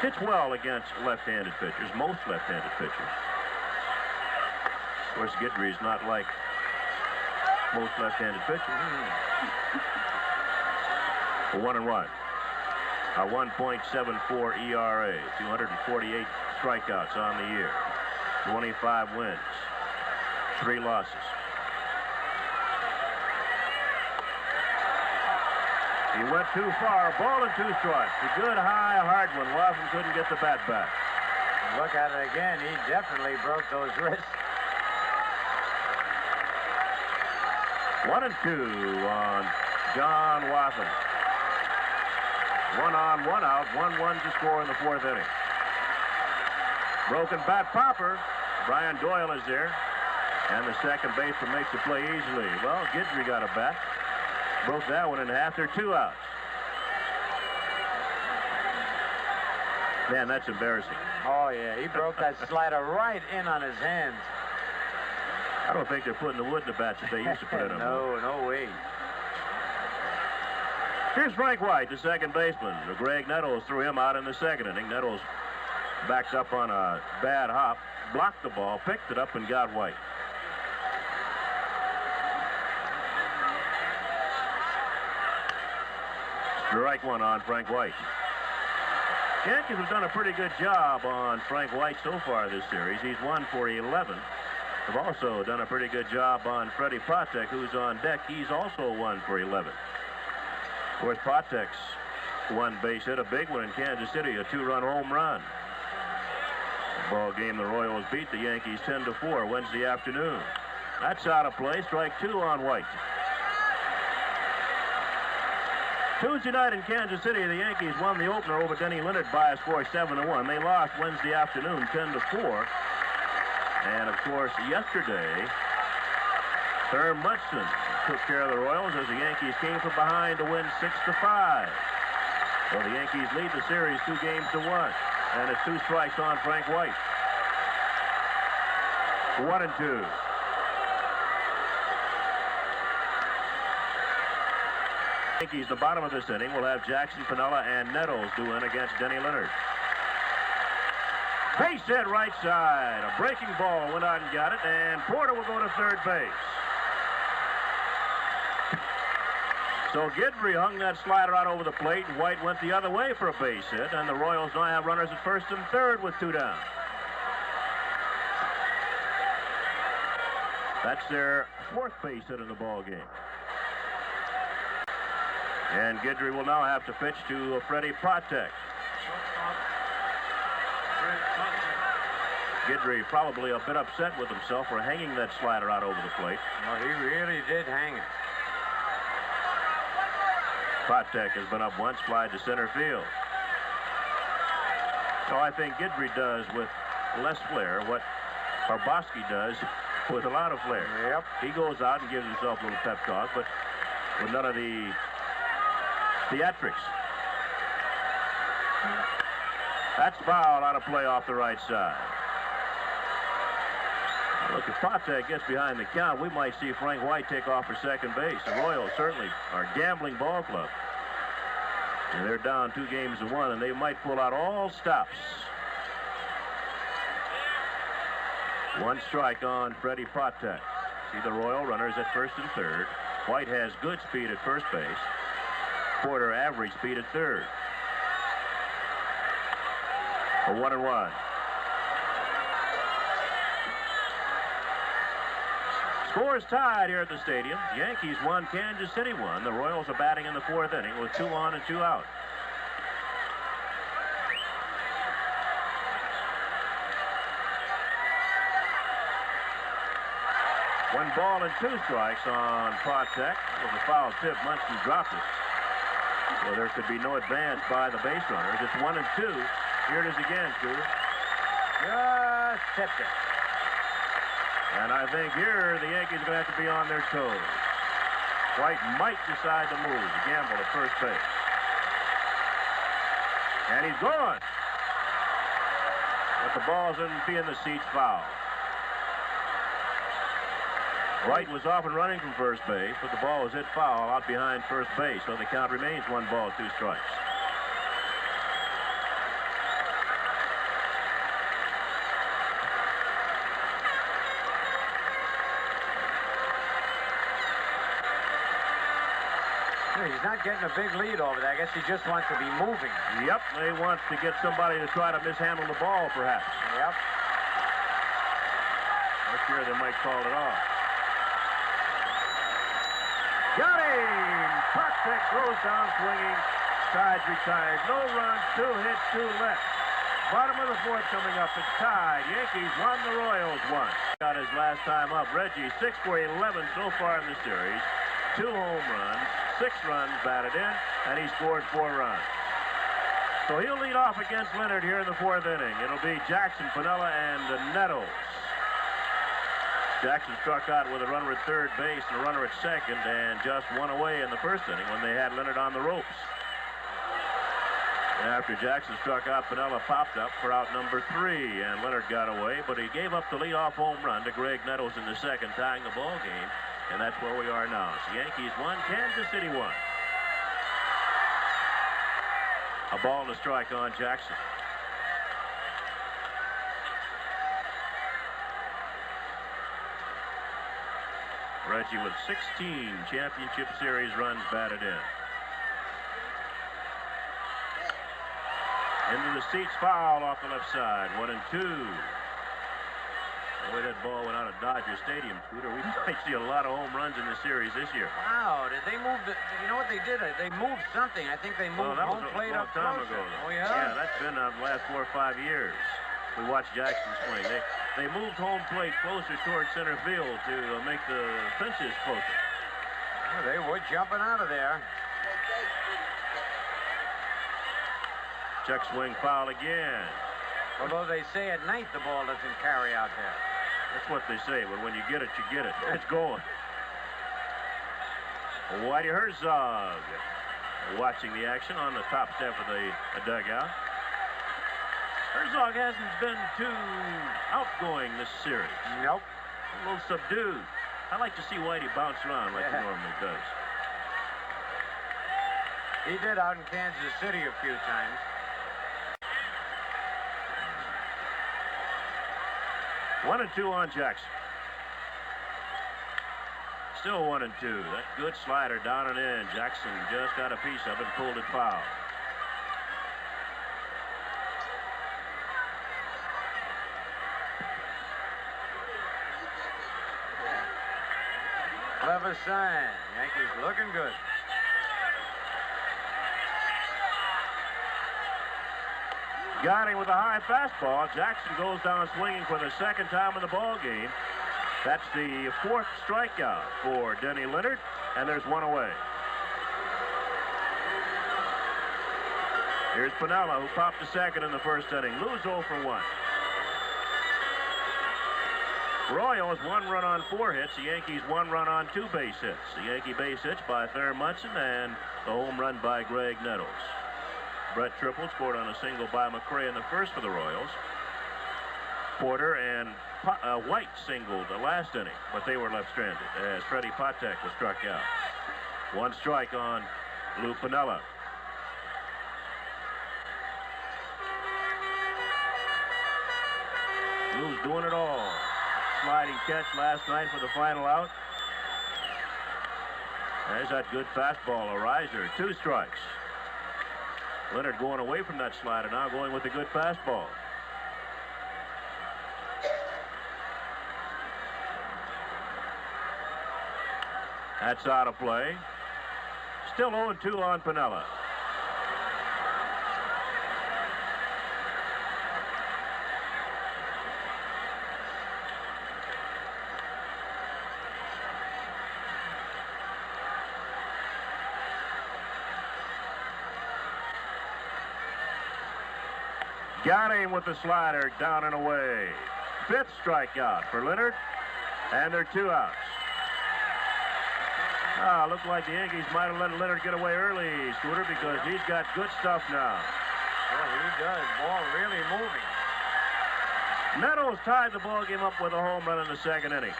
Hits well against left-handed pitchers, most left-handed pitchers. Of course, Guidry's not like most left-handed pitchers. 1-1. A 1.74 ERA, 248 strikeouts on the year, 25 wins, 3 losses. He went too far, a ball and 2 strikes. A good high, hard one. Wathen couldn't get the bat back. Look at it again. He definitely broke those wrists. 1-2 on John Wathen. 1 on, 1 out, 1-1 to score in the fourth inning. Broken bat popper. Brian Doyle is there. And the second baseman makes the play easily. Well, Guidry got a bat. Broke that one in half. There are 2 outs. Man, that's embarrassing. Oh, yeah. He broke that slider right in on his hands. I don't think they're putting the wood in the bats that they used to put in them. No way. Here's Frank White, the second baseman. Greg Nettles threw him out in the second inning. Nettles backed up on a bad hop, blocked the ball, picked it up, and got White. Strike 1 on Frank White. Yankees have done a pretty good job on Frank White so far this series. He's 1 for 11. Have also done a pretty good job on Freddie Patek, who's on deck. He's also 1 for 11. Of course, Patek's 1 base hit, a big one in Kansas City, a 2-run home run. Ball game, the Royals beat the Yankees 10-4 Wednesday afternoon. That's out of play. Strike 2 on White. Tuesday night in Kansas City, the Yankees won the opener over Denny Leonard by a score 7-1. They lost Wednesday afternoon 10-4. And of course, yesterday, Herm Munson took care of the Royals as the Yankees came from behind to win 6-5. Well, the Yankees lead the series 2-1. And it's 2 strikes on Frank White. 1-2. Yankees, the bottom of this inning, will have Jackson, Piniella, and Nettles due in against Denny Leonard. Base hit right side. A breaking ball went out and got it, and Porter will go to third base. So Guidry hung that slider out over the plate, and White went the other way for a base hit, and the Royals now have runners at first and third with 2 down. That's their 4th base hit in the ball game. And Guidry will now have to pitch to Freddie Protek. Guidry probably a bit upset with himself for hanging that slider out over the plate. Well, he really did hang it. Protek has been up once, fly to center field. So I think Guidry does with less flair what Barboski does with a lot of flair. Yep. He goes out and gives himself a little pep talk, but with none of the theatrics. That's foul out of play off the right side. Look, if Protek gets behind the count, we might see Frank White take off for second base. The Royals certainly are a gambling ball club. And they're down 2 games to 1, and they might pull out all stops. 1 strike on Freddie Protek. See the Royal runners at first and third. White has good speed at first base. Porter average speed at third. A 1-1. Scores tied here at the stadium. The Yankees won, Kansas City won. The Royals are batting in the 4th inning with 2 on and 2 out. One ball and 2 strikes on Protek. With a foul tip, Munson dropped it. So there could be no advance by the base runners. It's 1 and 2. Here it is again, Scooter. Just tipped it. And I think here the Yankees are going to have to be on their toes. White might decide to move, to gamble at first base. And he's gone. But the ball's in the seats foul. White was off and running from first base, but the ball was hit foul out behind first base, so the count remains 1 ball, 2 strikes. He's not getting a big lead over there. I guess he just wants to be moving. Yep, they want to get somebody to try to mishandle the ball, perhaps. Yep. This year they might call it off. Got him! Protek throws down swinging. Sides retired. No runs, 2 hits, 2 left. Bottom of the 4th coming up. It's tied. Yankees won, the Royals won. Got his last time up. Reggie 6 for 11 so far in the series. 2 home runs, 6 runs batted in, and he scored 4 runs. So he'll lead off against Leonard here in the 4th inning. It'll be Jackson, Piniella, and Nettles. Jackson struck out with a runner at third base and a runner at second, and just 1 away in the 1st inning when they had Leonard on the ropes. After Jackson struck out, Piniella popped up for out number 3, and Leonard got away, but he gave up the leadoff home run to Greg Nettles in the 2nd, tying the ball game. And that's where we are now. So Yankees won, Kansas City won. A ball and a strike on Jackson. Reggie with 16 championship series runs batted in. Into the seats, foul off the left side. 1 and 2. The way that ball went out of Dodger Stadium, Scooter, we might see a lot of home runs in the series this year. Wow, did they move you know what they did? They moved something. I think they moved home plate up closer. That was a long time ago. Oh, yeah? Yeah, that's been the last 4 or 5 years. We watched Jackson swing. They moved home plate closer towards center field to make the fences closer. Well, they were jumping out of there. Check swing foul again. Although they say at night the ball doesn't carry out there. That's what they say, but when you get it, you get it. It's going. Whitey Herzog watching the action on the top step of the dugout. Herzog hasn't been too outgoing this series. Nope. A little subdued. I like to see Whitey bounce around like he normally does. He did out in Kansas City a few times. One and two on Jackson. Still 1-2. That good slider down and in. Jackson just got a piece of it and pulled it foul. Clever sign. Yankees looking good. Got him with a high fastball. Jackson goes down swinging for the second time in the ball game. That's the fourth strikeout for Denny Leonard, and there's one away. Here's Piniella, who popped a second in the first inning. Lose 0 for 1. Royals 1 run on 4 hits. The Yankees 1 run on 2 base hits. The Yankee base hits by Thayer Munson and the home run by Greg Nettles. Brett Triple scored on a single by McRae in the first for the Royals. Porter and White singled the last inning, but they were left stranded as Freddie Patek was struck out. 1 strike on Lou Piniella. Lou's doing it all. Sliding catch last night for the final out. There's that good fastball, a riser. 2 strikes. Leonard going away from that slider now, going with a good fastball. That's out of play. Still 0-2 on Piniella. Got him with the slider, down and away. 5th strikeout for Leonard, and there are 2 outs. Looked like the Yankees might have let Leonard get away early, Scooter, because he's got good stuff now. Well, he does. Ball really moving. Nettles tied the ball game up with a home run in the second inning.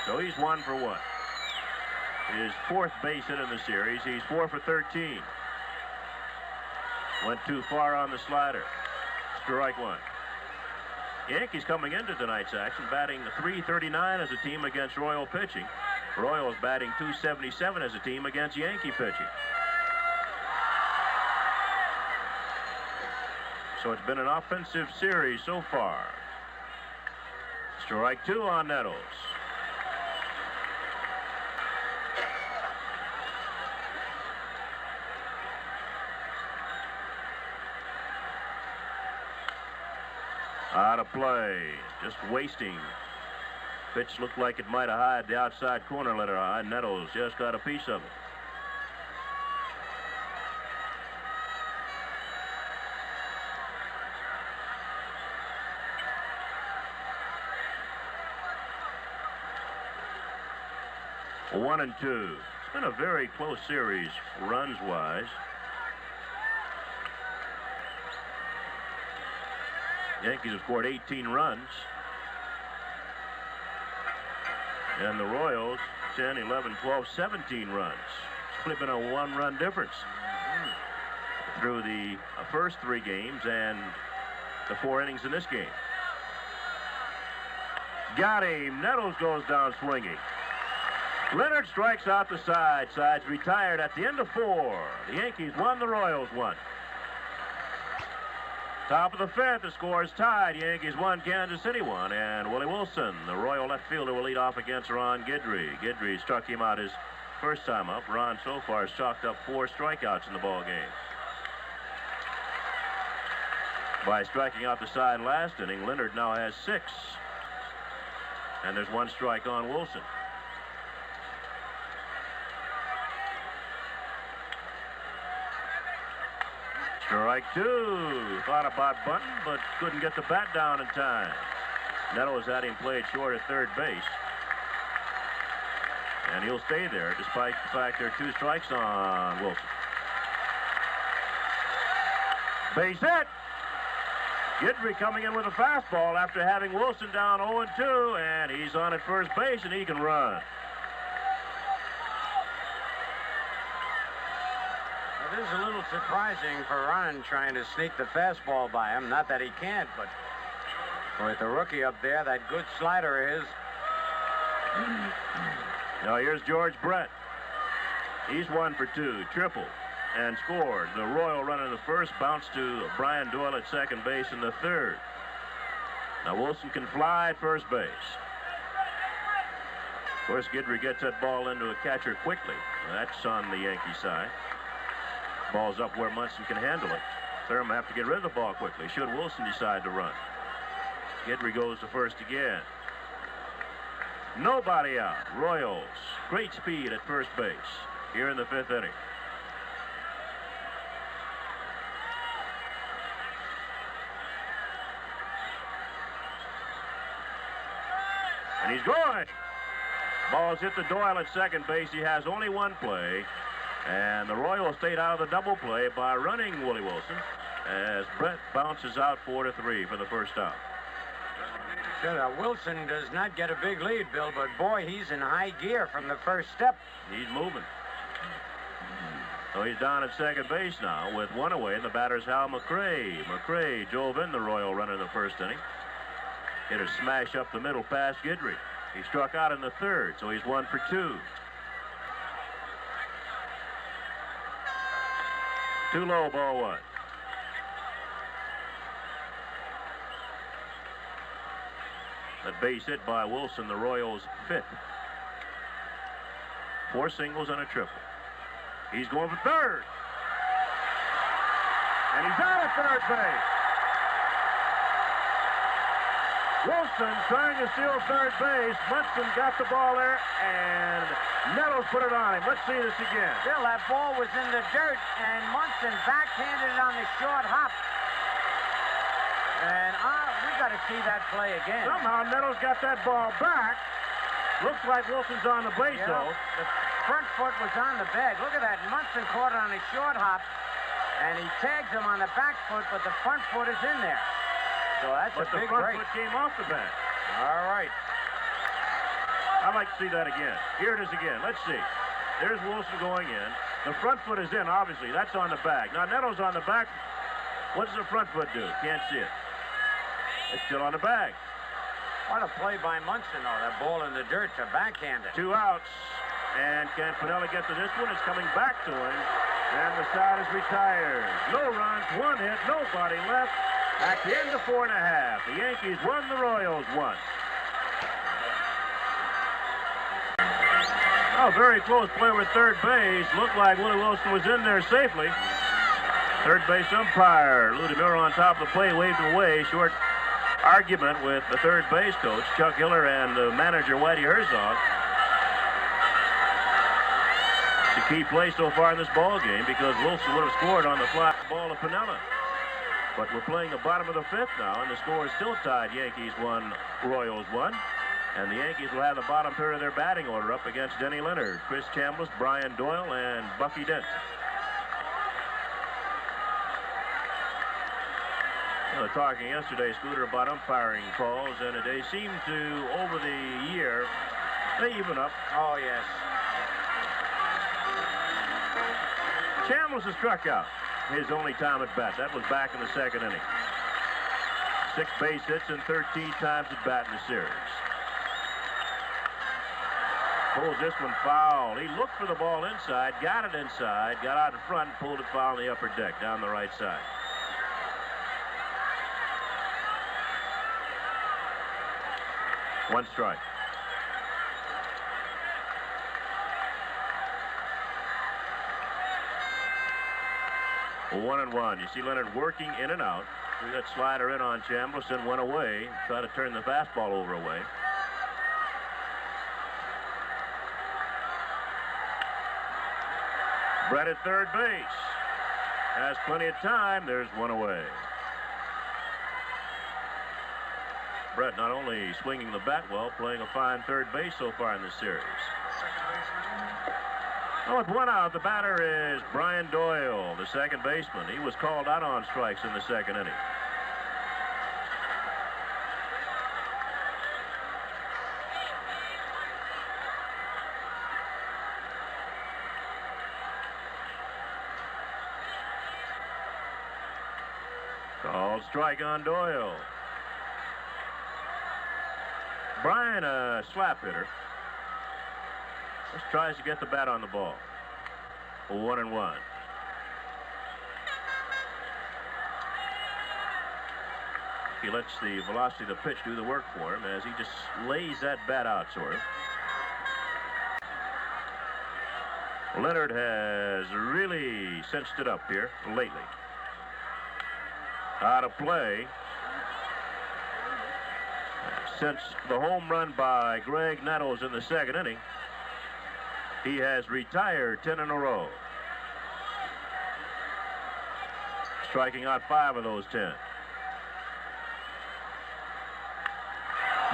So he's 1 for 1. His 4th base hit in the series. He's 4 for 13. Went too far on the slider. Strike 1. Yankees coming into tonight's action batting .339 as a team against Royal pitching. Royals batting .277 as a team against Yankee pitching. So it's been an offensive series so far. Strike 2 on Nettles. Out of play. Just wasting. Pitch looked like it might have hied the outside corner, let her hide. Nettles just got a piece of it. One and 2. It's been a very close series, runs-wise. Yankees have scored 18 runs. And the Royals, 10, 11, 12, 17 runs. It's only been a 1-run difference through the first 3 games and the 4 innings in this game. Got him. Nettles goes down swinging. Leonard strikes out the side. Side's retired at the end of 4. The Yankees won, the Royals won. Top of the 5th, the score is tied. Yankees won, Kansas City won, and Willie Wilson, the Royal left fielder, will lead off against Ron Guidry. Guidry struck him out his first time up. Ron so far has chalked up 4 strikeouts in the ball game. By striking out the side last inning, Leonard now has 6. And there's 1 strike on Wilson. Strike 2. Thought about bunting, but couldn't get the bat down in time. Nettles had him played short at third base. And he'll stay there despite the fact there are 2 strikes on Wilson. Base hit. Guidry coming in with a fastball after having Wilson down 0-2, and he's on at first base, and he can run. It is a little surprising for Ron trying to sneak the fastball by him. Not that he can't, but with the rookie up there, that good slider of his. Now here's George Brett. He's 1 for 2, triple, and scored. The Royal runner in the first bounced to Brian Doyle at second base in the third. Now Wilson can fly at first base. Of course, Guidry gets that ball into a catcher quickly. That's on the Yankee side. Ball's up where Munson can handle it. Thurman have to get rid of the ball quickly should Wilson decide to run. Guidry goes to first again. Nobody out. Royals, great speed at first base here in the 5th inning. And he's going. Ball's hit the Doyle at second base. He has only one play. And the Royals stayed out of the double play by running Willie Wilson as Brett bounces out 4-3 for the first out. Sure, Wilson does not get a big lead, Bill, but boy, he's in high gear from the first step. He's moving. So he's down at second base now with one away, and the batter's Hal McRae. McRae drove in the Royal runner in the first inning. Hit a smash up the middle past Guidry. He struck out in the third, so he's 1 for 2. Too low, ball 1. That base hit by Wilson, the Royals' 5th. 4 singles and a triple. He's going for third. And he's out at third base. Wilson trying to steal third base. Munson got the ball there, and Nettles put it on him. Let's see this again. Bill, that ball was in the dirt, and Munson backhanded it on the short hop. And we got to see that play again. Somehow Nettles got that ball back. Looks like Wilson's on the base, though. The front foot was on the bag. Look at that. Munson caught it on his short hop, and he tags him on the back foot, but the front foot is in there. So that's a big break. But the front foot came off the bat. All right. I'd like to see that again. Here it is again. Let's see. There's Wilson going in. The front foot is in, obviously. That's on the bag. Now, Nettles on the back. What does the front foot do? Can't see it. It's still on the bag. What a play by Munson, though. That ball in the dirt to backhand it. 2 outs. And can Pinella get to this one? It's coming back to him. And the side is retired. No runs, 1 hit, nobody left. At the end of 4 1/2, the Yankees won, the Royals won. Oh, very close play with third base. Looked like Willie Wilson was in there safely. Third base umpire, Lou DeMuro on top of the plate, waved him away. Short argument with the third base coach, Chuck Hiller, and the manager, Whitey Herzog. It's a key play so far in this ball game because Wilson would have scored on the fly ball of Pinella. But we're playing the bottom of the 5th now, and the score is still tied. Yankees 1, Royals 1. And the Yankees will have the bottom third of their batting order up against Denny Leonard, Chris Chambliss, Brian Doyle, and Bucky Dent. We were talking yesterday, Scooter, about umpiring calls, and they seem to, over the year, they even up. Oh, yes. Chambliss has struck out his only time at bat. That was back in the 2nd inning. 6 base hits and 13 times at bat in the series. Pulls this one foul. He looked for the ball inside, got it inside, got out in front, and pulled it foul on the upper deck down the right side. One strike. Well, 1-1. You see Leonard working in and out. We got slider in on Chambliss and went away. Try to turn the fastball over away. Brett at third base. Has plenty of time. There's one away. Brett not only swinging the bat well, playing a fine third base so far in this series. Oh, with 1 out, the batter is Brian Doyle, the second baseman. He was called out on strikes in the 2nd inning. Called strike on Doyle. Brian, a slap hitter, just tries to get the bat on the ball. 1-1. He lets the velocity of the pitch do the work for him as he just lays that bat out, sort of. Leonard has really cinched it up here lately. Out of play. Since the home run by Greg Nettles in the second inning, he has retired 10 in a row. Striking out 5 of those 10.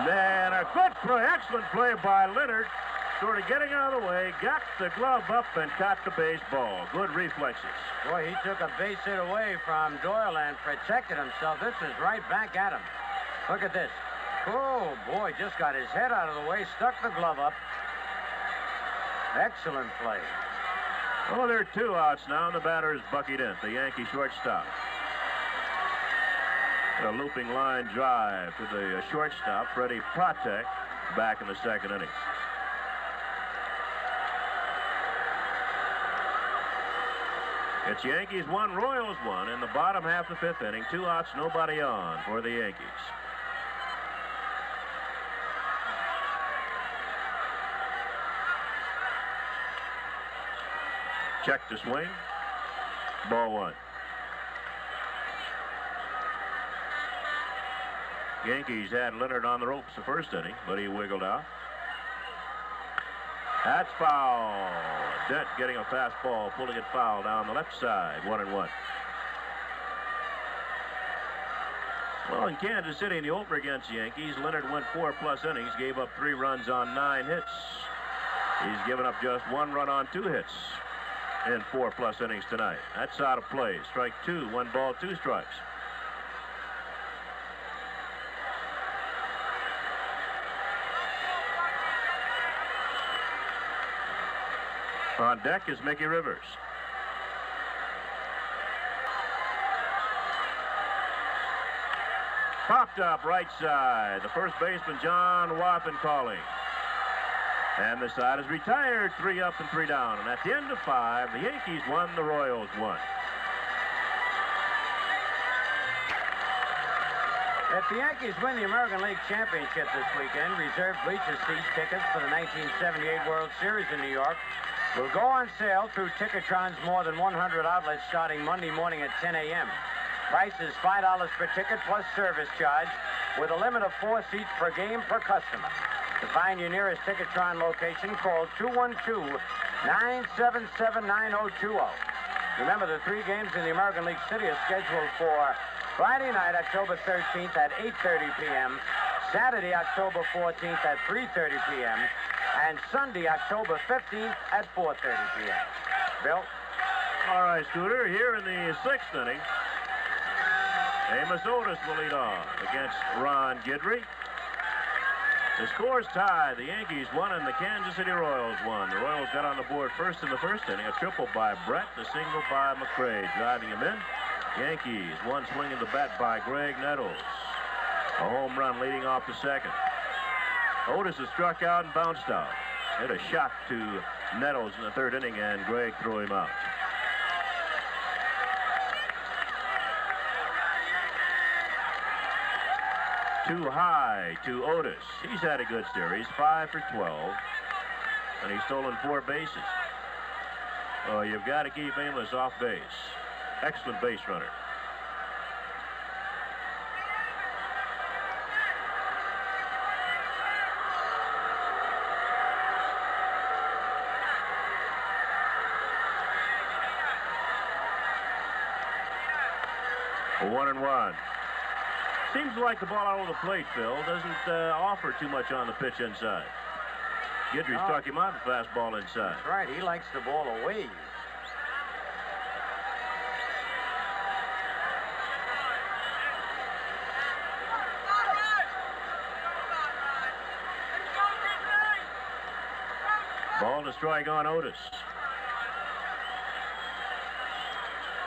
Then a good play, excellent play by Leonard. Sort of getting out of the way, got the glove up and caught the baseball. Good reflexes. Boy, he took a base hit away from Doyle and protected himself. This is right back at him. Look at this. Oh, boy, just got his head out of the way, stuck the glove up. Excellent play. Oh, there are 2 outs now, and the batter is Bucky Dent, the Yankee shortstop. A looping line drive to the shortstop, Freddie Pratek, back in the second inning. It's Yankees 1, Royals 1 in the bottom half of the 5th inning. 2 outs, nobody on for the Yankees. Check to swing. Ball 1. Yankees had Leonard on the ropes the first inning, but he wiggled out. That's foul. Dent getting a fastball, pulling it foul down the left side. 1-1. Well, in Kansas City in the opener against the Yankees, Leonard went 4+ innings, gave up 3 runs on 9 hits. He's given up just 1 run on 2 hits in 4+ innings tonight. That's out of play. Strike 2, 1 ball, 2 strikes. On deck is Mickey Rivers. Popped up right side. The first baseman, John Waffen, calling. And the side is retired. 3 up and 3 down. And at the end of 5, the Yankees won, the Royals won. If the Yankees win the American League Championship this weekend, reserved bleacher seat tickets for the 1978 World Series in New York will go on sale through Ticketron's more than 100 outlets starting Monday morning at 10 a.m. Price is $5 per ticket plus service charge with a limit of 4 seats per game per customer. To find your nearest Ticketron location, call 212-977-9020. Remember, the 3 games in the American League City are scheduled for Friday night, October 13th at 8:30 p.m., Saturday, October 14th at 3:30 p.m., and Sunday, October 15th at 4:30 p.m. Bill? All right, Scooter, here in the 6th inning, Amos Otis will lead off against Ron Guidry. The score's tied. The Yankees won and the Kansas City Royals won. The Royals got on the board first in the first inning. A triple by Brett, a single by McCray, driving him in. Yankees, 1 swing of the bat by Greg Nettles. A home run leading off the second. Otis has struck out and bounced out. Hit a shot to Nettles in the 3rd inning, and Greg threw him out. Too high to Otis. He's had a good series, 5 for 12, and he's stolen 4 bases. Oh, you've got to keep Amos off base. Excellent base runner. A 1-1. Seems like the ball out over the plate, Phil, doesn't offer too much on the pitch inside. Guidry struck him out with a fastball inside. That's right. He likes the ball away. Ball to strike on Otis.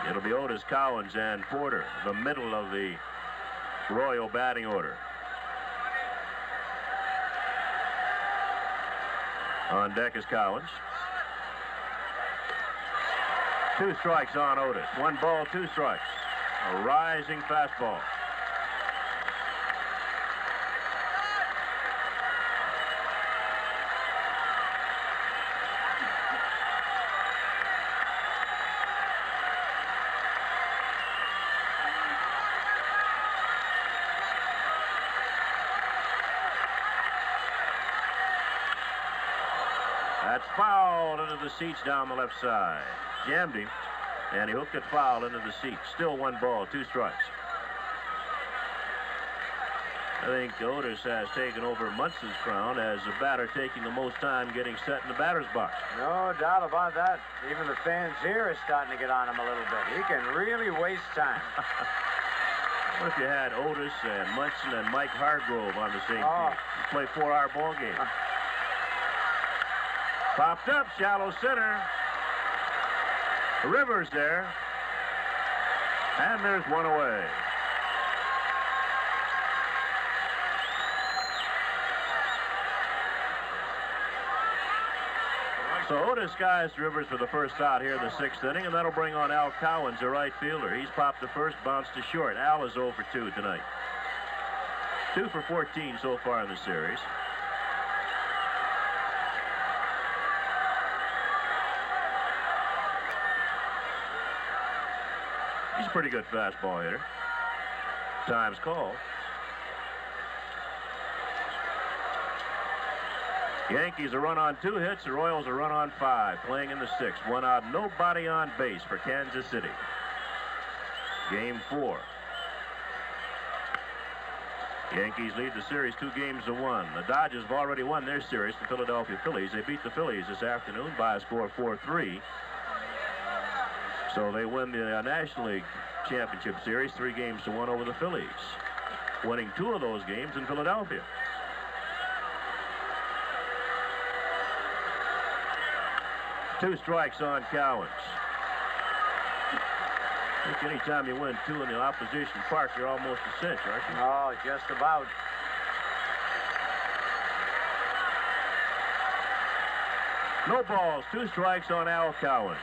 It'll be Otis, Cowens, and Porter, the middle of the Royal batting order. On deck is Cowens. 2 strikes on Otis. 1 ball, 2 strikes. A rising fastball. That's fouled into the seats down the left side. Jammed him, and he hooked it foul into the seats. Still 1 ball, 2 strikes. I think Otis has taken over Munson's crown as a batter taking the most time getting set in the batter's box. No doubt about that. Even the fans here are starting to get on him a little bit. He can really waste time. What if you had Otis and Munson and Mike Hargrove on the same team? You play 4-hour ball game. Popped up, shallow center. Rivers there. And there's 1 away. So Otis skies Rivers for the first out here in the 6th inning, and that'll bring on Al Cowens, the right fielder. He's popped the first, bounced to short. Al is 0 for 2 tonight. 2 for 14 so far in the series. He's a pretty good fastball hitter. Time's called. Yankees a run on 2 hits. The Royals a run on 5. Playing in the 6th. 1 out, nobody on base for Kansas City. Game 4. Yankees lead the series 2-1. The Dodgers have already won their series to Philadelphia Phillies. They beat the Phillies this afternoon by a score of 4-3. So they win the National League Championship Series 3-1 over the Phillies, winning 2 of those games in Philadelphia. Two strikes on Cowens. I think anytime you win 2 in the opposition park, you're almost a cinch, aren't you? Oh, just about. No balls, 2 strikes on Al Cowens.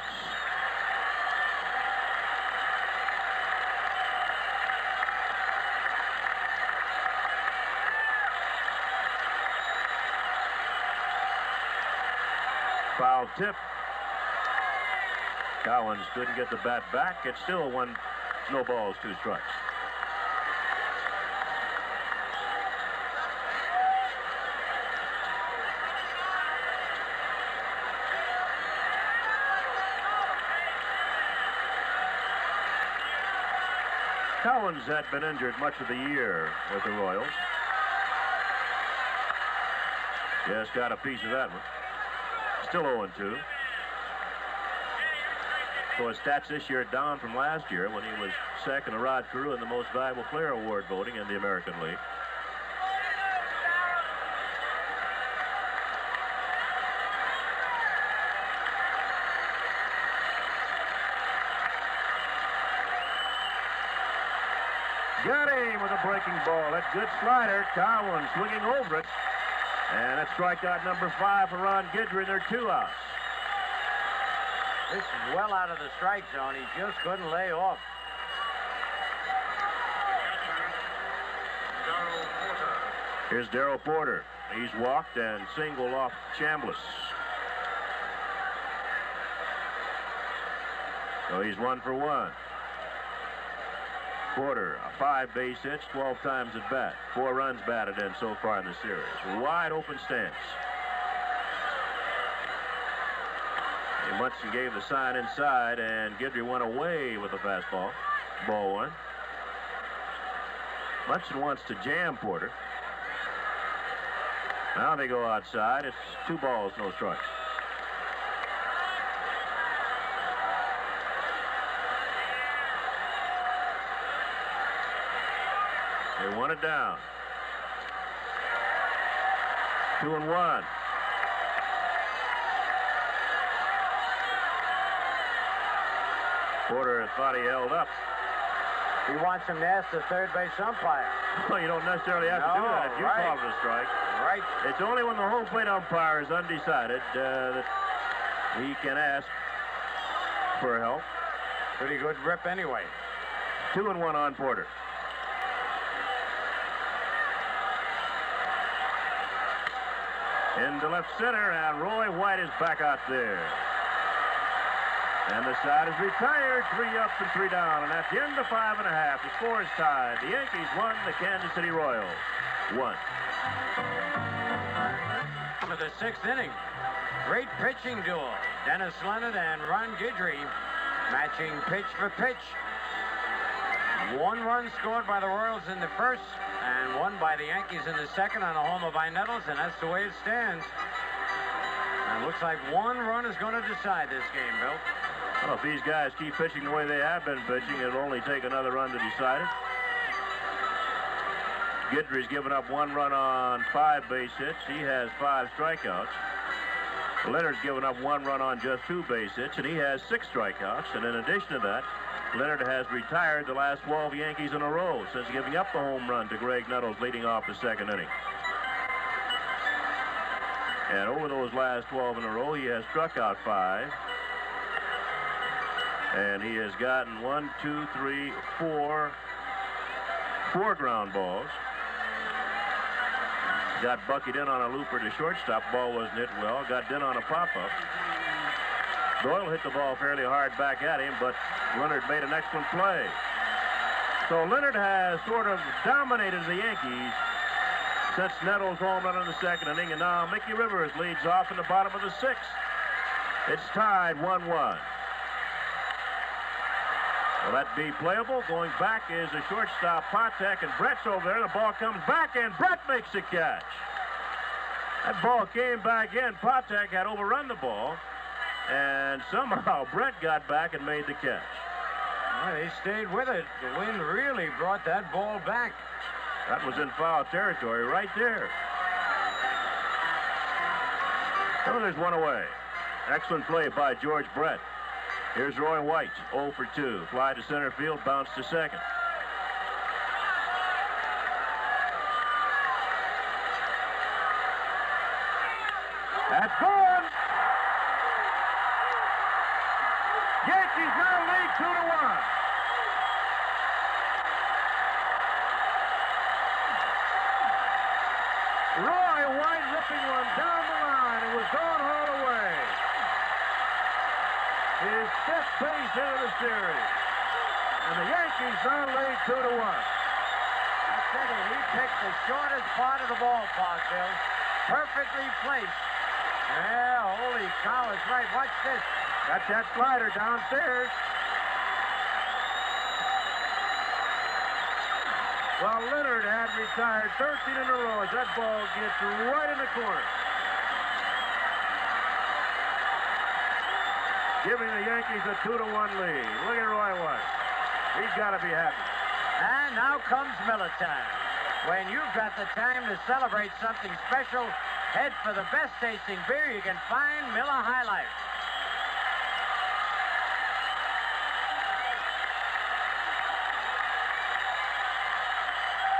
Foul tip. Cowens couldn't get the bat back. It's still 1, no balls, 2 strikes. Cowens had been injured much of the year with the Royals. Just got a piece of that one. Still 0-2. So his stats this year down from last year when he was second to Rod Carew in the Most Valuable Player Award voting in the American League. Got him with a breaking ball. That good slider. Cowens swinging over it. And that's strikeout number 5 for Ron Guidry. There are 2 outs. This is well out of the strike zone. He just couldn't lay off. Here's Darrell Porter. He's walked and singled off Chambliss. So he's 1 for 1. Porter, 5 base hits, 12 times at bat. 4 runs batted in so far in the series. Wide open stance. And Munson gave the sign inside, and Guidry went away with the fastball. Ball 1. Munson wants to jam Porter. Now they go outside. It's 2 balls, no strikes. They want it down. 2-1. Porter thought he held up. He wants him to ask the third base umpire. Well, you don't necessarily have to do that if you call it a strike. Right. It's only when the home plate umpire is undecided that he can ask for help. Pretty good rip anyway. 2-1 on Porter. Into left center, and Roy White is back out there. And the side is retired. 3 up and 3 down. And at the end of 5 1/2, the score is tied. The Yankees won, the Kansas City Royals 1. For the 6th inning, great pitching duel. Dennis Leonard and Ron Guidry matching pitch for pitch. 1 run scored by the Royals in the first, and 1 by the Yankees in the second on a homer by Nettles, and that's the way it stands. And it looks like 1 run is going to decide this game, Bill. Well, if these guys keep pitching the way they have been pitching, it'll only take another run to decide it. Guidry's given up 1 run on 5 base hits. He has 5 strikeouts. Leonard's given up 1 run on just 2 base hits, and he has 6 strikeouts. And in addition to that, Leonard has retired the last 12 Yankees in a row since giving up the home run to Greg Nettles leading off the 2nd inning. And over those last 12 in a row, he has struck out 5. And he has gotten 4 ground balls. Got buckied in on a looper to shortstop. Ball wasn't hit well. Got in on a pop-up. Doyle hit the ball fairly hard back at him, but Leonard made an excellent play. So Leonard has sort of dominated the Yankees since Nettles' home run in the 2nd inning, and now Mickey Rivers leads off in the bottom of the 6th. It's tied 1-1. Will that be playable? Going back is the shortstop, Patek, and Brett's over there. The ball comes back, and Brett makes the catch. That ball came back in. Patek had overrun the ball, and somehow Brett got back and made the catch. Well, they stayed with it. The wind really brought that ball back. That was in foul territory right there. Oh, there's 1 away. Excellent play by George Brett. Here's Roy White, 0 for 2. Fly to center field, bounce to second. That's gone. Yankees now lead 2-1. Roy White ripping one down the line. It was gone all the way. His 5th base hit of the series. And the Yankees now lead 2-1. I said it, he picked the shortest part of the ballpark, Bill. Perfectly placed. Yeah, holy cow, it's right. Watch this. Got that slider downstairs. Well, Leonard had retired 13 in a row as that ball gets right in the corner. Giving the Yankees a 2-1 lead. Look at Roy White. He's got to be happy. And now comes Miller time. When you've got the time to celebrate something special, head for the best tasting beer you can find, Miller High Life.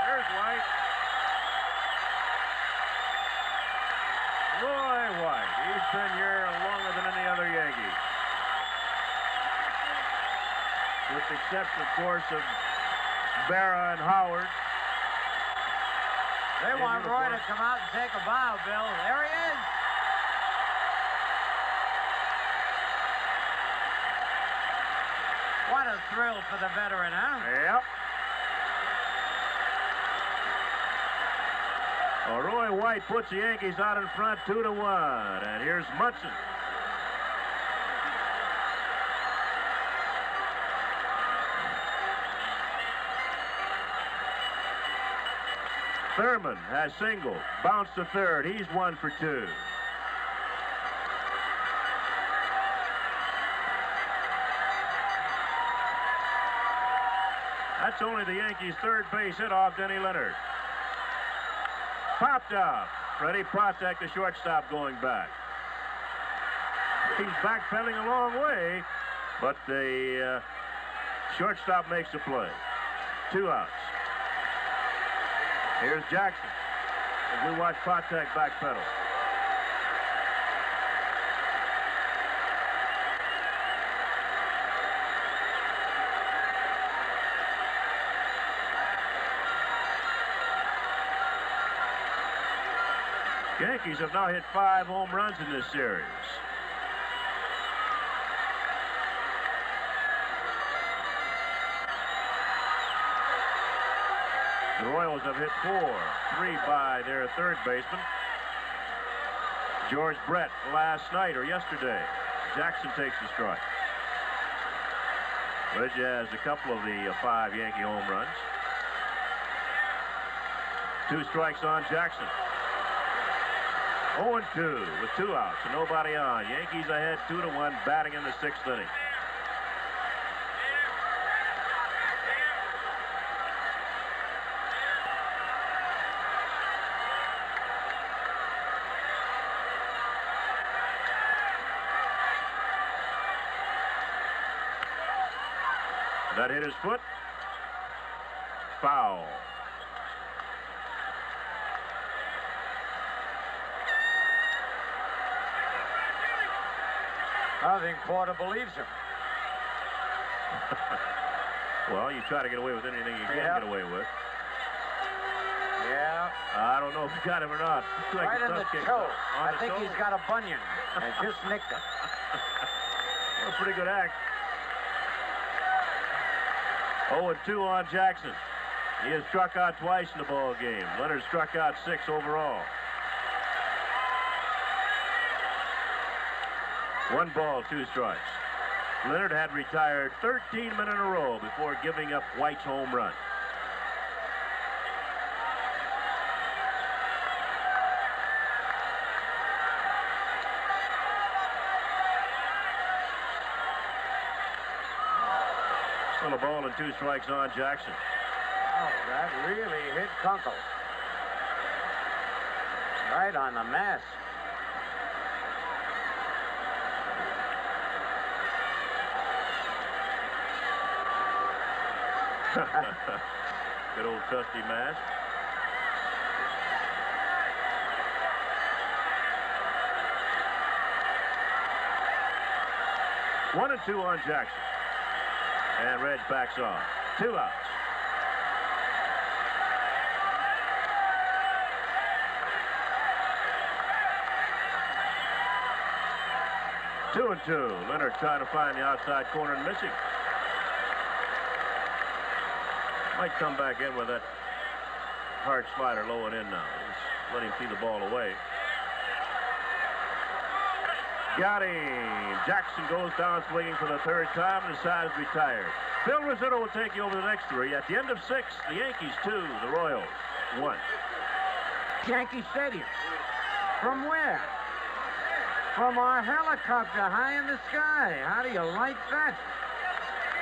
There's White. Roy White. He's been here longer than any other Yankee. With the exception, of course, of Berra and Howard. They want Roy to come out and take a bow, Bill. There he is. What a thrill for the veteran, huh? Yep. Well, Roy White puts the Yankees out in front 2-1. And here's Munson. Thurman has singled. Bounced to third. He's 1 for 2. That's only the Yankees' 3rd base hit off Denny Leonard. Popped out. Freddie Patek, the shortstop, going back. He's backpedaling a long way. But the shortstop makes a play. 2 outs. Here's Jackson as we watch Patek backpedal. Yankees have now hit 5 home runs in this series. The Royals have hit 4, 3 by their third baseman, George Brett, last night or yesterday. Jackson takes the strike. Reggie has a couple of the 5 Yankee home runs. 2 strikes on Jackson. 0-2 with 2 outs and nobody on. Yankees ahead 2-1, batting in the 6th inning. That hit his foot. Foul. I think Porter believes him. Well, you try to get away with anything you can get away with. Yeah. I don't know if he got him or not. Like right in the toe. I think he's got a bunion and just nicked it. Well, a pretty good act. 0-2 on Jackson. He has struck out twice in the ball game. Leonard struck out 6 overall. 1 ball, 2 strikes. Leonard had retired 13 men in a row before giving up White's home run. Still a ball and 2 strikes on Jackson. Oh, that really hit Kunkel. Right on the mask. Good old trusty mask. One and 2 on Jackson. And Reg backs off. 2 outs. Two and 2. Leonard trying to find the outside corner and missing. Might come back in with that hard slider low and in now. Just let him see the ball away. Got him. Jackson goes down swinging for the 3rd time and decides retired. Bill Rizzuto will take you over the next 3. At the end of 6, the Yankees 2, the Royals 1. Yankee Stadium. From where? From our helicopter high in the sky. How do you like that?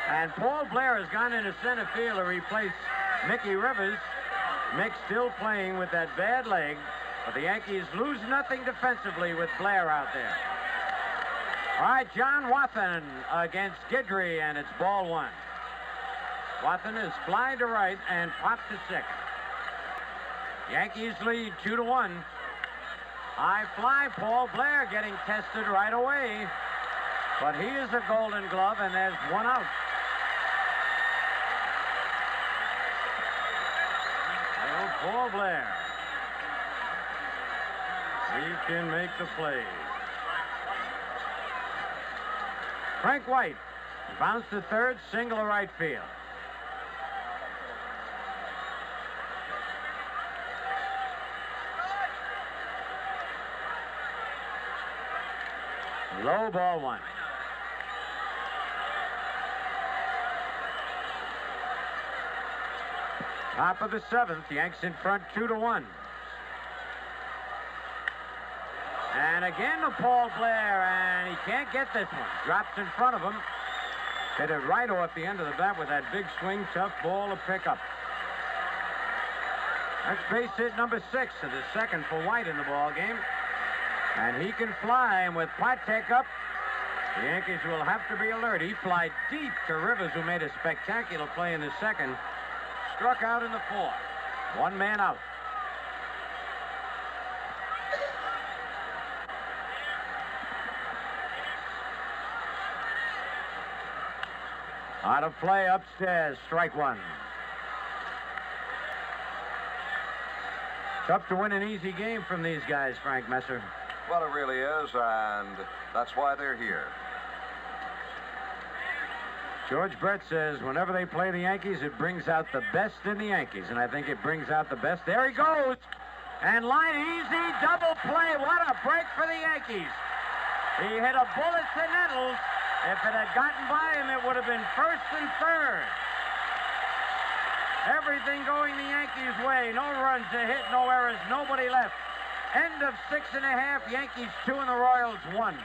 And Paul Blair has gone into center field to replace Mickey Rivers. Mick still playing with that bad leg, but the Yankees lose nothing defensively with Blair out there. All right, John Wathan against Guidry, and it's ball 1. Wathan is fly to right and popped to second. Yankees lead 2-1. High fly, Paul Blair getting tested right away, but he is a Golden Glove, and there's 1 out. Paul Blair. He can make the play. Frank White bounced to third, single to right field. Low, ball 1. Top of the 7th, Yanks in front 2-1. And again to Paul Blair, and he can't get this one. Drops in front of him. Hit it right off the end of the bat with that big swing, tough ball to pick up. That's base hit number 6 of the 2nd for White in the ball game. And he can fly, and with Patek up, The Yankees will have to be alert. He flied deep to Rivers, who made a spectacular play in the second. Struck out in the fourth. One man out. Out of play upstairs. Strike one. Tough to win an easy game from these guys, Frank Messer. Well, it really is, and that's why they're here. George Brett says whenever they play the Yankees, it brings out the best in the Yankees, and I think it brings out the best. There he goes, and line easy, double play. What a break for the Yankees. He hit a bullet to Nettles. If it had gotten by him, it would have been first and third. Everything going the Yankees' way. No runs, a hit, no errors, nobody left. End of 6.5. Yankees 2 and the Royals 1.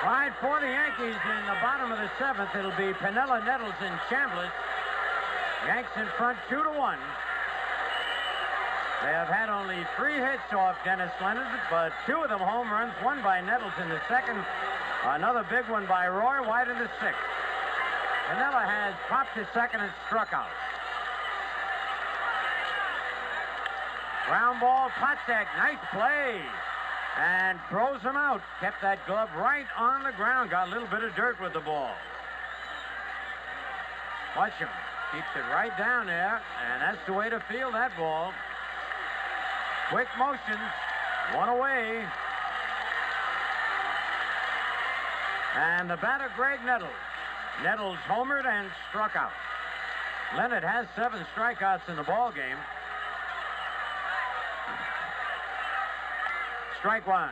Right for the Yankees in the bottom of the seventh. It'll be Piniella, Nettles, and Chambliss. Yanks in front 2-1. They have had only 3 hits off Dennis Leonard, but 2 of them home runs. One by Nettles in the second. Another big one by Roy White in the sixth. Piniella has popped to second and struck out. Ground ball, Patek, nice play. And throws him out. Kept that glove right on the ground. Got a little bit of dirt with the ball. Watch him. Keeps it right down there. And that's the way to field that ball. Quick motions. One away. And the batter, Greg Nettles. Nettles homered and struck out. Leonard has 7 strikeouts in the ball game. Strike one.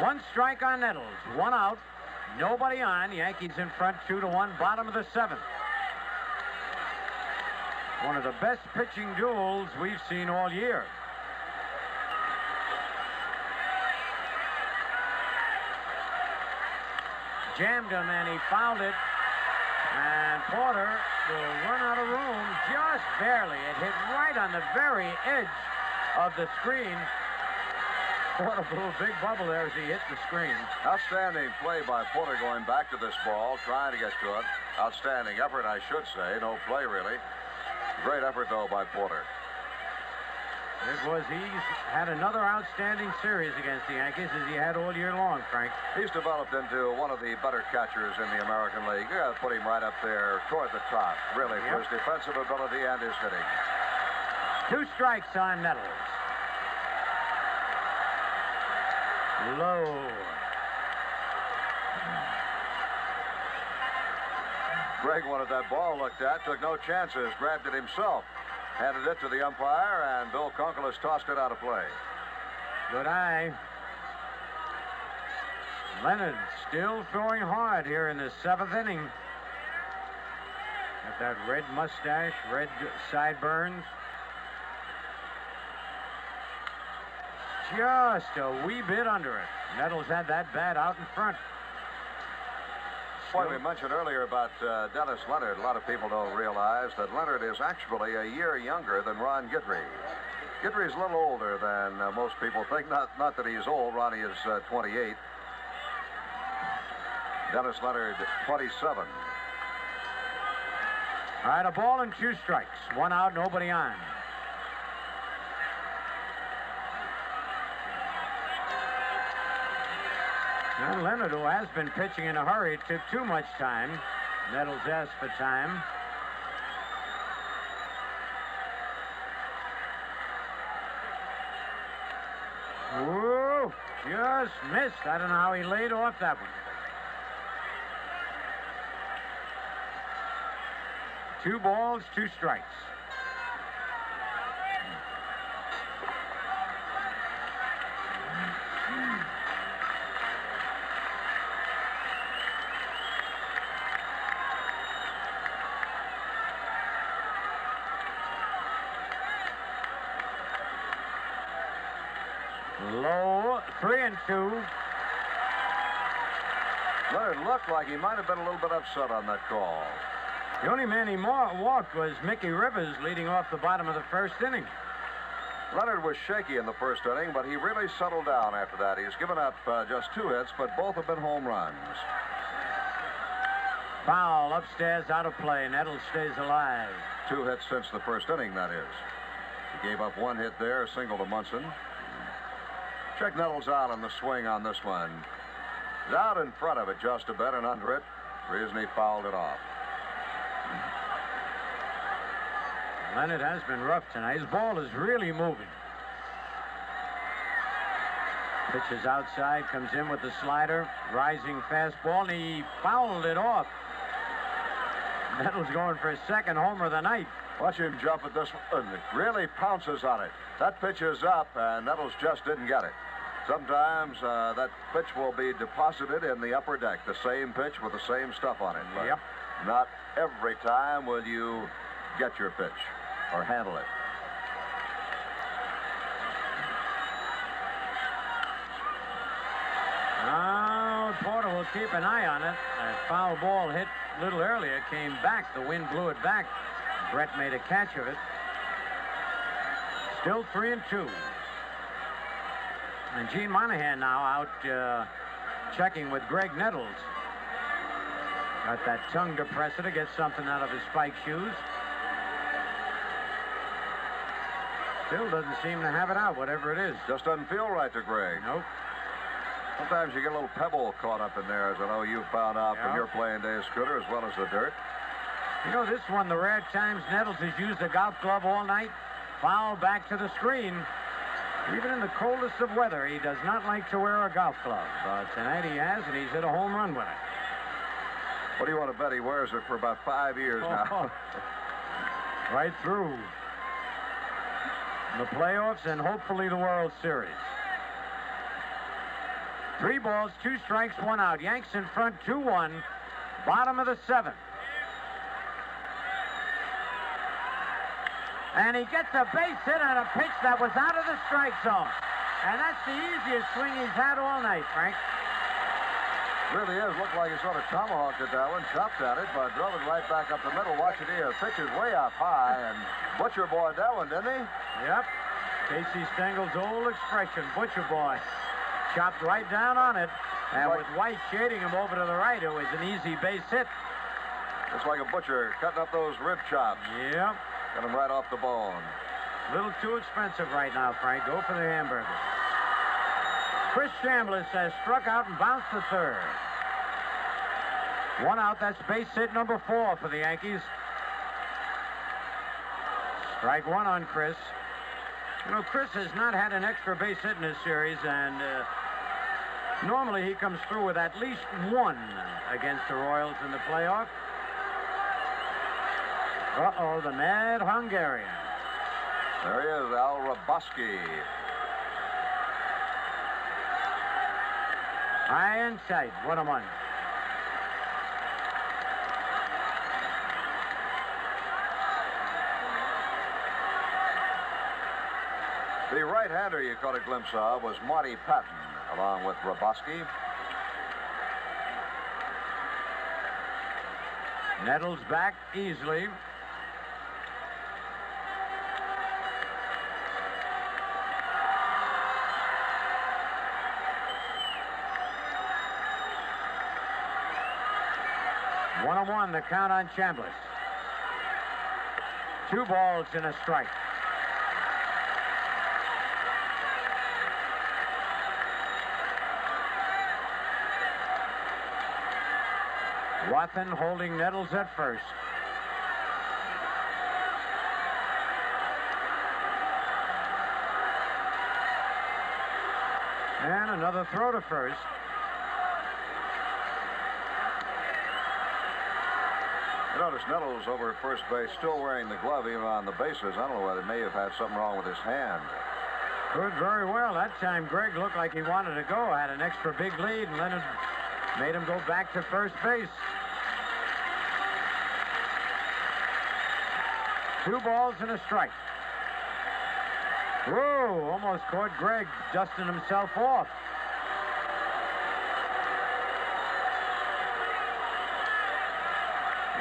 One strike on Nettles. One out. Nobody on. Yankees in front 2-1. Bottom of the seventh. One of the best pitching duels we've seen all year. Jammed him and he fouled it. And Porter will run out of room just barely. It hit right on the very edge of the screen. Porter blew a big bubble there as he hit the screen. Outstanding play by Porter going back to this ball, trying to get to it. Outstanding effort, I should say. No play, really. Great effort, though, by Porter. He's had another outstanding series against the Yankees as he had all year long, Frank. He's developed into one of the better catchers in the American League. You got to put him right up there toward the top, really, for his defensive ability and his hitting. 2 strikes on Nettles. Low. Greg wanted that ball looked at, took no chances, grabbed it himself, handed it to the umpire, and Bill Kunkel has tossed it out of play. Good eye. Leonard still throwing hard here in the 7th inning. Got that red mustache, red sideburns. Just a wee bit under it. Nettles had that bat out in front. What we mentioned earlier about Dennis Leonard, a lot of people don't realize that Leonard is actually a year younger than Ron Guidry. Guidry's a little older than most people think. Not that he's old. Ronnie is 28. Dennis Leonard, 27. All right, a ball and 2 strikes. 1 out, nobody on. And Leonard, who has been pitching in a hurry, took too much time. Nettles asked for time. Whoa, just missed. I don't know how he laid off that one. 2 balls, 2 strikes. 3-2. Leonard looked like he might have been a little bit upset on that call. The only man he walked was Mickey Rivers, leading off the bottom of the first inning. Leonard was shaky in the first inning, but he really settled down after that. He's given up just 2 hits, but both have been home runs. Foul upstairs, out of play. Nettles stays alive. 2 hits since the first inning, that is. He gave up 1 hit there, a single to Munson. Check Nettles out on the swing on this one. He's out in front of it just a bit and under it. Reason he fouled it off. Leonard has been rough tonight. His ball is really moving. Pitches outside, comes in with the slider, rising fastball, and he fouled it off. Nettles going for his second homer of the night. Watch him jump at this one. Really pounces on it. That pitch is up, and Nettles just didn't get it. Sometimes that pitch will be deposited in the upper deck, the same pitch with the same stuff on it. But yep. Not every time will you get your pitch or handle it. Oh, Porter will keep an eye on it. That foul ball hit a little earlier, came back. The wind blew it back. Brett made a catch of it. Still 3-2. And Gene Monahan now out checking with Greg Nettles. Got that tongue depressor to get something out of his spike shoes. Still doesn't seem to have it out, whatever it is. Just doesn't feel right to Greg. Nope. Sometimes you get a little pebble caught up in there, as I know you found out from your playing days, Scooter, as well as the dirt. You know, this one, the rare times Nettles has used a golf glove all night, foul back to the screen. Even in the coldest of weather, he does not like to wear a golf glove. But tonight he has, and he's hit a home run with it. What do you want to bet he wears it for about 5 years now? Right through the playoffs and hopefully the World Series. 3 balls, 2 strikes, 1 out. Yanks in front, 2-1. Bottom of the 7th. And he gets a base hit on a pitch that was out of the strike zone. And that's the easiest swing he's had all night, Frank. Really is. Looked like he sort of tomahawked at that one, chopped at it, but drove it right back up the middle. Watch it here. Pitch is way up high, and Butcher boyed that one, didn't he? Yep. Casey Stengel's old expression, Butcher boy. Chopped right down on it, and with White shading him over to the right, it was an easy base hit. It's like a butcher cutting up those rib chops. Yep. Got him right off the bone. A little too expensive right now, Frank. Go for the hamburger. Chris Chambliss has struck out and bounced to third. 1 out. That's base hit number 4 for the Yankees. Strike 1 on Chris. You know, Chris has not had an extra base hit in this series, and normally he comes through with at least 1 against the Royals in the playoff. Uh-oh, the mad Hungarian. There he is, Al Raboski. High and tight. 1-1. The right-hander you caught a glimpse of was Marty Patton, along with Raboski. Nettles back easily. One on one, the count on Chambliss. 2 balls and a strike. Watson holding Nettles at first. And another throw to first. You notice Nettles over at first base still wearing the glove even on the bases. I don't know whether he may have had something wrong with his hand. Good, very well. That time Greg looked like he wanted to go. Had an extra big lead, and Leonard made him go back to first base. 2 balls and a strike. Whoa, almost caught Greg dusting himself off.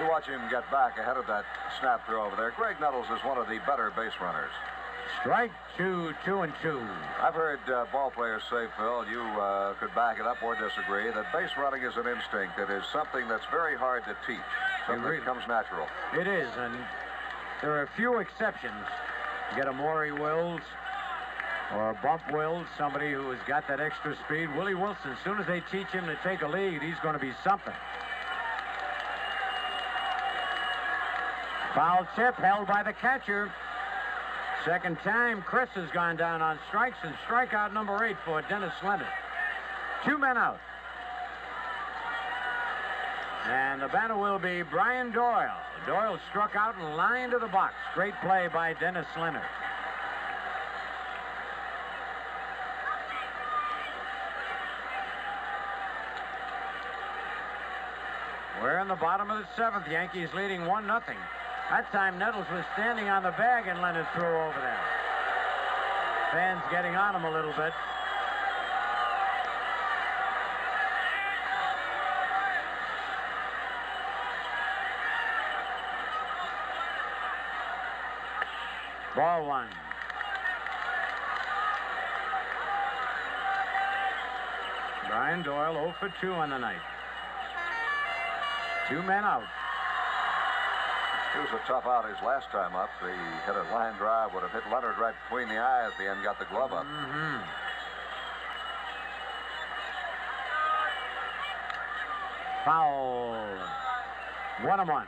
You watch him get back ahead of that snap throw over there. Greg Nettles is one of the better base runners. Strike 2, 2-2. I've heard ball players say, Phil, you could back it up or disagree, that base running is an instinct. It is something that's very hard to teach. Something that comes natural. It is, and there are a few exceptions. You get a Maury Wills or a Bump Wills, somebody who has got that extra speed. Willie Wilson, as soon as they teach him to take a lead, he's going to be something. Foul tip held by the catcher. Second time, Chris has gone down on strikes, and strikeout number 8 for Dennis Leonard. 2 men out. And the batter will be Brian Doyle. Doyle struck out and lined to the box. Great play by Dennis Leonard. We're in the bottom of the 7th. Yankees leading 1-0. That time Nettles was standing on the bag and Leonard threw over there. Fans getting on him a little bit. Ball 1. Brian Doyle 0 for 2 on the night. 2 men out. He was a tough out his last time up. He hit a line drive, would have hit Leonard right between the eyes at the end, got the glove up. Foul. 1-1.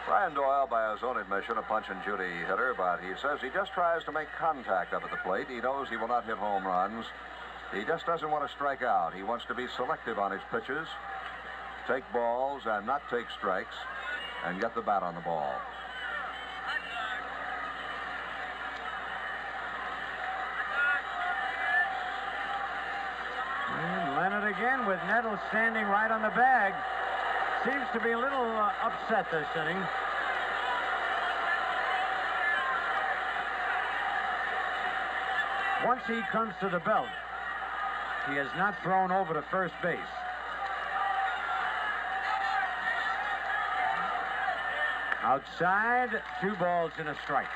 Brian Doyle, by his own admission, a punch-and-judy hitter, but he says he just tries to make contact up at the plate. He knows he will not hit home runs. He just doesn't want to strike out. He wants to be selective on his pitches, take balls and not take strikes, and get the bat on the ball. And Leonard again with Nettles standing right on the bag. Seems to be a little upset this inning. Once he comes to the belt, he has not thrown over to first base. Outside, 2 balls and a strike.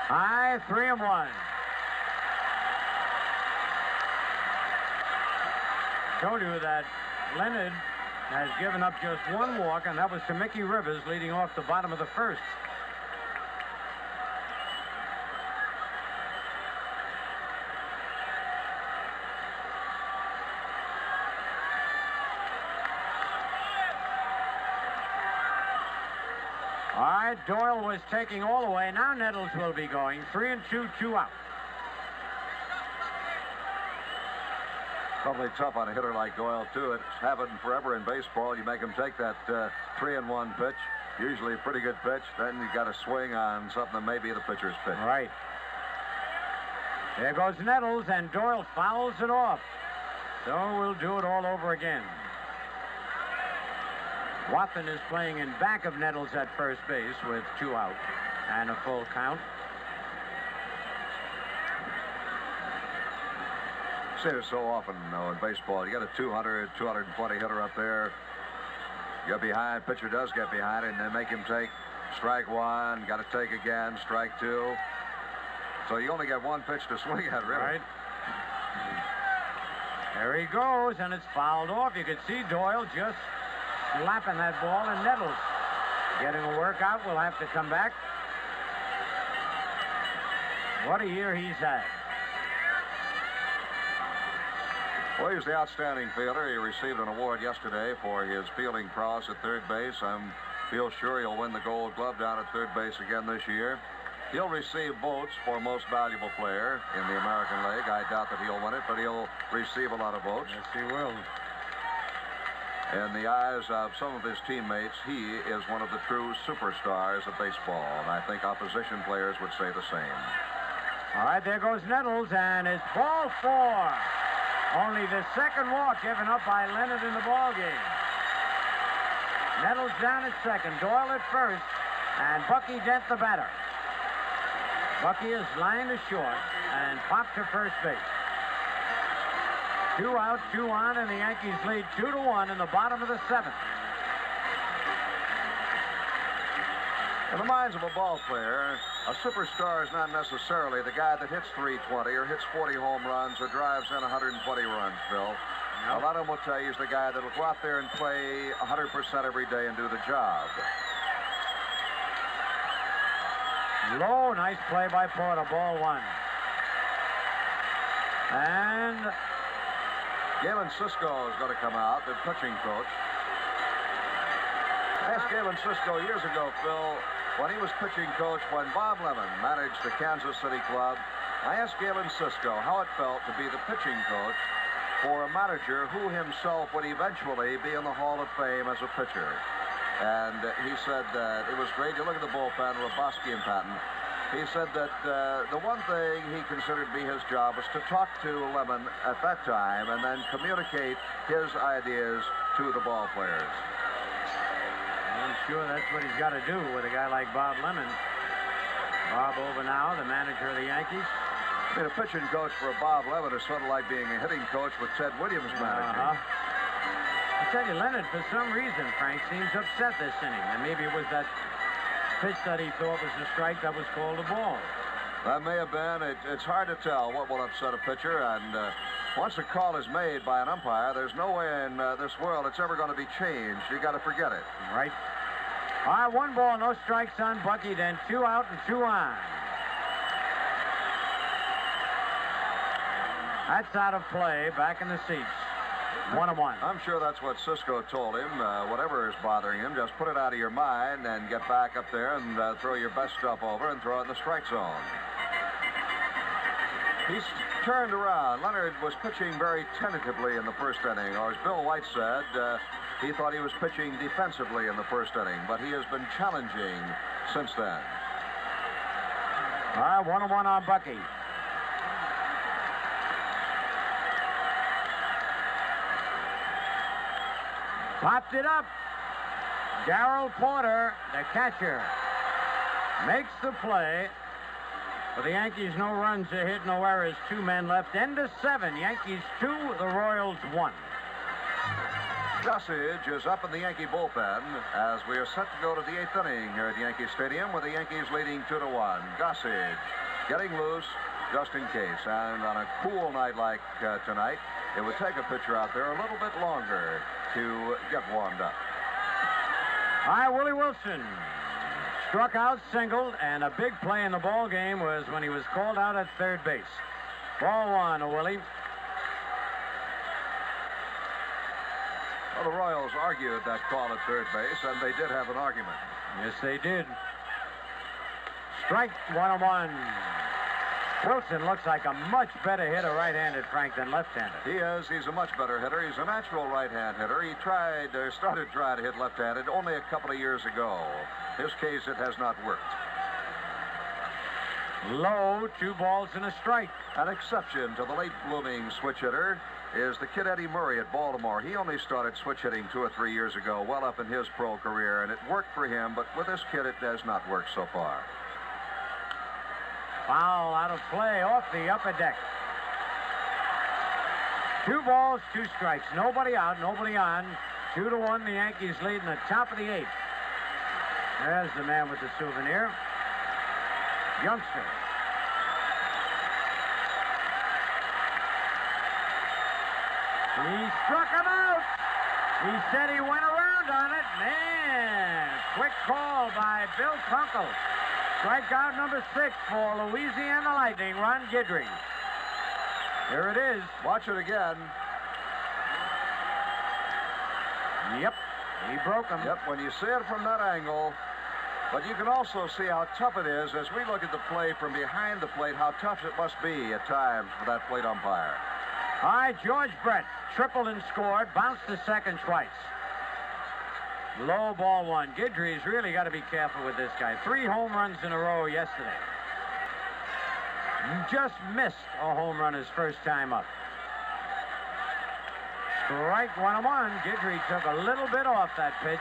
High, 3-1. Told you that Leonard has given up just 1 walk, and that was to Mickey Rivers leading off the bottom of the 1st. All right, Doyle was taking all the way. Now Nettles will be going. 3-2, 2 out. Probably tough on a hitter like Doyle, too. It's happened forever in baseball. You make him take that 3-1 pitch, usually a pretty good pitch. Then you got to swing on something that may be the pitcher's pitch. Right. There goes Nettles, and Doyle fouls it off. So we'll do it all over again. Watson is playing in back of Nettles at first base with 2 out and a full count. See it so often, though, in baseball. You got a 200, 220 hitter up there. Get behind, pitcher does get behind it, and they make him take strike 1, got to take again, strike 2. So you only get 1 pitch to swing at, really. Right. There he goes, and it's fouled off. You can see Doyle just slapping that ball, and Nettles getting a workout. Will have to come back. What a year he's had. Well, he's the outstanding fielder. He received an award yesterday for his fielding prowess at third base. I feel sure he'll win the Gold Glove down at third base again this year. He'll receive votes for most valuable player in the American League. I doubt that he'll win it, but he'll receive a lot of votes. Yes, he will. In the eyes of some of his teammates, he is one of the true superstars of baseball, and I think opposition players would say the same. All right, there goes Nettles, and it's ball 4. Only the second walk given up by Leonard in the ball game. Nettles down at second. Doyle at first. And Bucky Dent, the batter. Bucky is lined to short and popped to first base. 2 out, 2 on, and the Yankees lead 2-1 in the bottom of the 7th. In the minds of a ball player, a superstar is not necessarily the guy that hits 320 or hits 40 home runs or drives in 120 runs, Bill. A lot of them will tell you he's the guy that will go out there and play 100% every day and do the job. Low, nice play by Porter. Ball 1. And Galen Cisco is going to come out, the pitching coach. I asked Galen Cisco years ago, Phil, when he was pitching coach when Bob Lemon managed the Kansas City club. I asked Galen Cisco how it felt to be the pitching coach for a manager who himself would eventually be in the Hall of Fame as a pitcher. And he said that it was great. You look at the bullpen, Robosky and Patton. He said that the one thing he considered to be his job was to talk to Lemon at that time and then communicate his ideas to the ball players. I'm sure that's what he's got to do with a guy like Bob Lemon. Bob over now, the manager of the Yankees. I mean, a pitching coach for Bob Lemon is sort of like being a hitting coach with Ted Williams managing. I tell you, Leonard, for some reason, Frank, seems upset this inning. And maybe it was that pitch that he thought was a strike that was called a ball. That may have been. It's hard to tell what will upset a pitcher. And once a call is made by an umpire, there's no way in this world it's ever going to be changed. You got to forget it. Right. All right, 1 ball, no strikes on Bucky, then 2 out and 2 on. That's out of play, back in the seats. 1-1. I'm sure that's what Cisco told him. Whatever is bothering him, just put it out of your mind and get back up there and throw your best stuff over and throw it in the strike zone. He's turned around. Leonard was pitching very tentatively in the first inning, or as Bill White said, he thought he was pitching defensively in the first inning, but he has been challenging since then. All right, 1-1 on Bucky. Popped it up. Darrell Porter, the catcher, makes the play. For the Yankees, no runs are hit, no errors, 2 men left. End of 7. Yankees 2, the Royals 1. Gossage is up in the Yankee bullpen as we are set to go to the 8th inning here at Yankee Stadium with the Yankees leading 2-1. Gossage getting loose just in case. And on a cool night like tonight, it would take a pitcher out there a little bit longer to get warmed up. All right, Willie Wilson struck out, singled, and a big play in the ball game was when he was called out at third base. Ball 1 to Willie. Well, the Royals argued that call at third base, and they did have an argument. Yes, they did. Strike 1-1. Wilson looks like a much better hitter right-handed, Frank, than left-handed. He is. He's a much better hitter. He's a natural right-hand hitter. He started trying to hit left-handed only a couple of years ago. In his case, it has not worked. Low, 2 balls and a strike. An exception to the late-blooming switch hitter is the kid Eddie Murray at Baltimore. He only started switch hitting 2 or 3 years ago, well up in his pro career, and it worked for him, but with this kid, it has not worked so far. Foul out of play off the upper deck. 2 balls, 2 strikes. Nobody out, nobody on. 2-1, the Yankees lead in the top of the 8th. There's the man with the souvenir. Youngster. He struck him out. He said he went around on it. Man, quick call by Bill Kunkel. Strikeout number 6 for Louisiana Lightning, Ron Guidry. Here it is. Watch it again. Yep, he broke him. Yep, when you see it from that angle, but you can also see how tough it is as we look at the play from behind the plate, how tough it must be at times for that plate umpire. All right, George Brett tripled and scored, bounced to second twice. Low, ball 1. Guidry's really got to be careful with this guy. 3 home runs in a row yesterday. Just missed a home run his first time up. Strike 1-1. Guidry took a little bit off that pitch.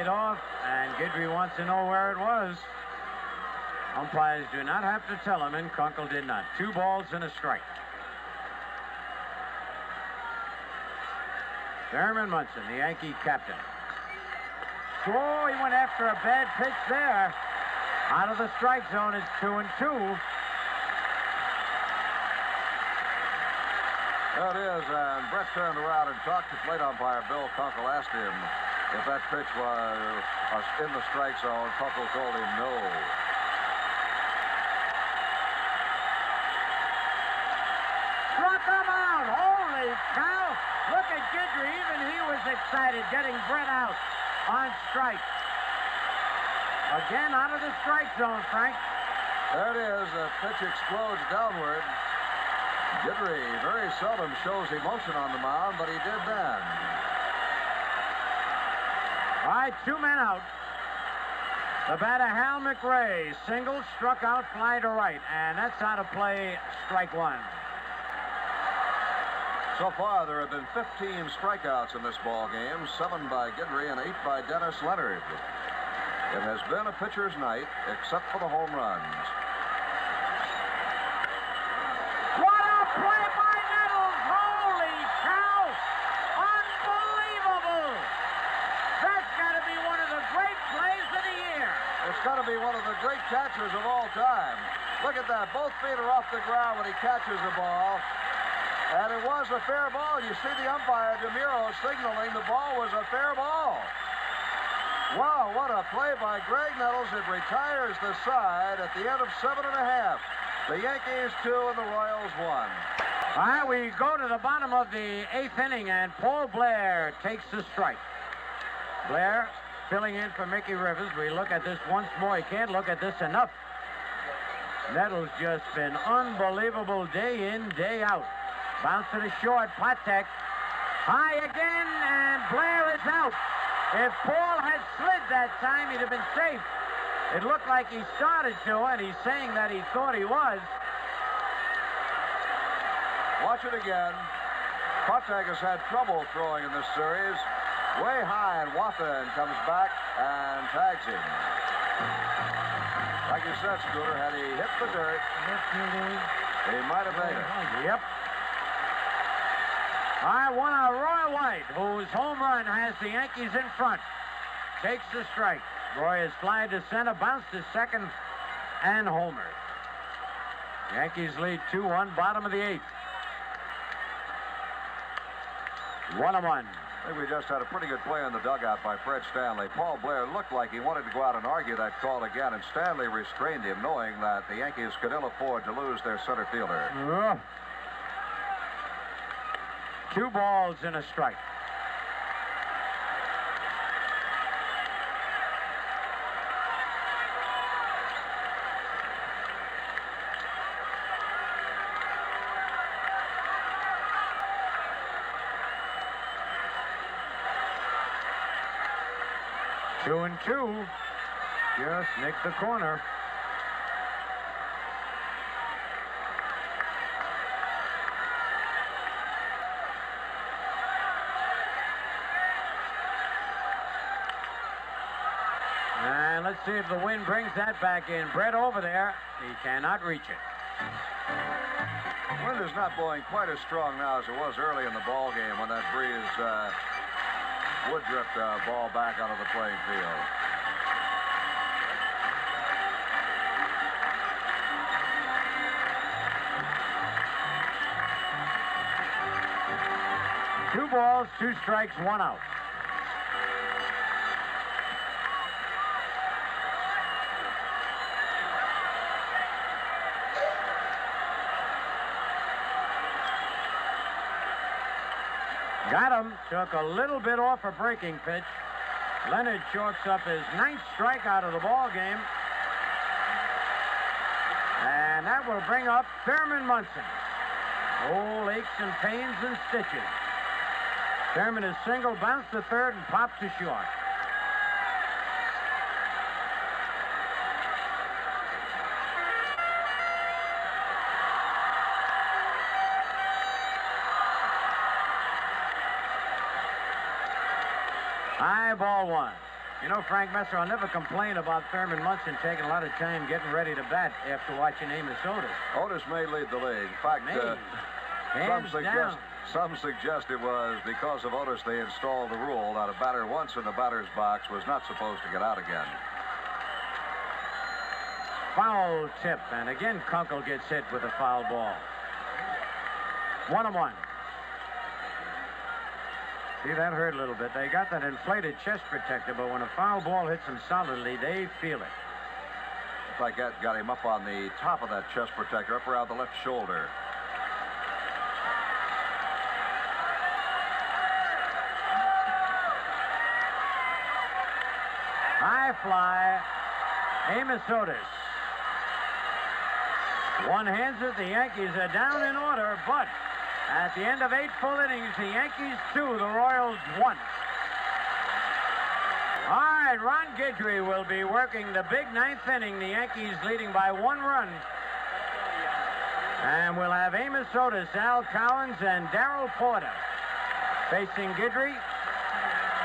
laid off, and Guidry wants to know where it was. Umpires do not have to tell him, and Kunkel did not. 2 balls and a strike. Thurman Munson, the Yankee captain. Oh, he went after a bad pitch there. Out of the strike zone, it's 2-2. There it is, and Brett turned around and talked to plate umpire Bill Kunkel, asked him if that pitch was in the strike zone. Kunkel told him no. Struck him out! Holy cow! Look at Guidry, even he was excited getting Brett out on strike. Again out of the strike zone, Frank. There it is, the pitch explodes downward. Guidry very seldom shows emotion on the mound, but he did then. All right, 2 men out. The batter, Hal McRae, single, struck out, fly to right, and that's out of play, strike 1. So far, there have been 15 strikeouts in this ball game, 7 by Guidry and 8 by Dennis Leonard. It has been a pitcher's night, except for the home runs. What a play by Nettles! Holy cow! Unbelievable! That's got to be one of the great plays of the year. It's got to be one of the great catchers of all time. Look at that. Both feet are off the ground when he catches the ball. And it was a fair ball. You see the umpire, DeMuro, signaling the ball was a fair ball. Wow, what a play by Greg Nettles. It retires the side at the end of 7 1/2. The Yankees 2 and the Royals 1. All right, we go to the bottom of the 8th inning, and Paul Blair takes the strike. Blair filling in for Mickey Rivers. We look at this once more. You can't look at this enough. Nettles just been unbelievable day in, day out. Bounce to the short, Patek. High again, and Blair is out. If Paul had slid that time, he'd have been safe. It looked like he started to, and he's saying that he thought he was. Watch it again. Patek has had trouble throwing in this series. Way high, and Wathan comes back and tags him. Like you said, Scooter, had he hit the dirt, he might have made it. Yep. All right, one on Roy White, whose home run has the Yankees in front. Takes the strike. Roy is fly to center, bounced to second, and homer. Yankees lead 2-1, bottom of the 8th. 1-1. I think we just had a pretty good play in the dugout by Fred Stanley. Paul Blair looked like he wanted to go out and argue that call again, and Stanley restrained him, knowing that the Yankees could ill afford to lose their center fielder. 2 balls and a strike. Two and two. Just nicked the corner. And let's see if the wind brings that back in. Brett over there. He cannot reach it. Wind is not blowing quite as strong now as it was early in the ball game when that breeze would drift ball back onto the playing field. Two balls, 2 strikes, 1 out. Got him. Took a little bit off a breaking pitch. Leonard chalks up his 9th strikeout of the ball game. And that will bring up Thurman Munson. Old aches and pains and stitches. Thurman is single, bounced to third, and pops to short. High ball 1. You know, Frank Messer, I'll never complain about Thurman Munson taking a lot of time getting ready to bat after watching Amos Otis. Otis may lead the league. In fact, some suggest it was because of Otis they installed the rule that a batter once in the batter's box was not supposed to get out again. Foul tip, and again Kunkel gets hit with a foul ball. 1-1. See, that hurt a little bit. They got that inflated chest protector, but when a foul ball hits them solidly, they feel it. Looks like that got him up on the top of that chest protector, up around the left shoulder. High fly, Amos Otis. One hands it. The Yankees are down in order, but at the end of 8 full innings, the Yankees 2, the Royals 1. All right, Ron Guidry will be working the big 9th inning. The Yankees leading by 1 run. And we'll have Amos Otis, Al Cowens, and Darrell Porter facing Guidry.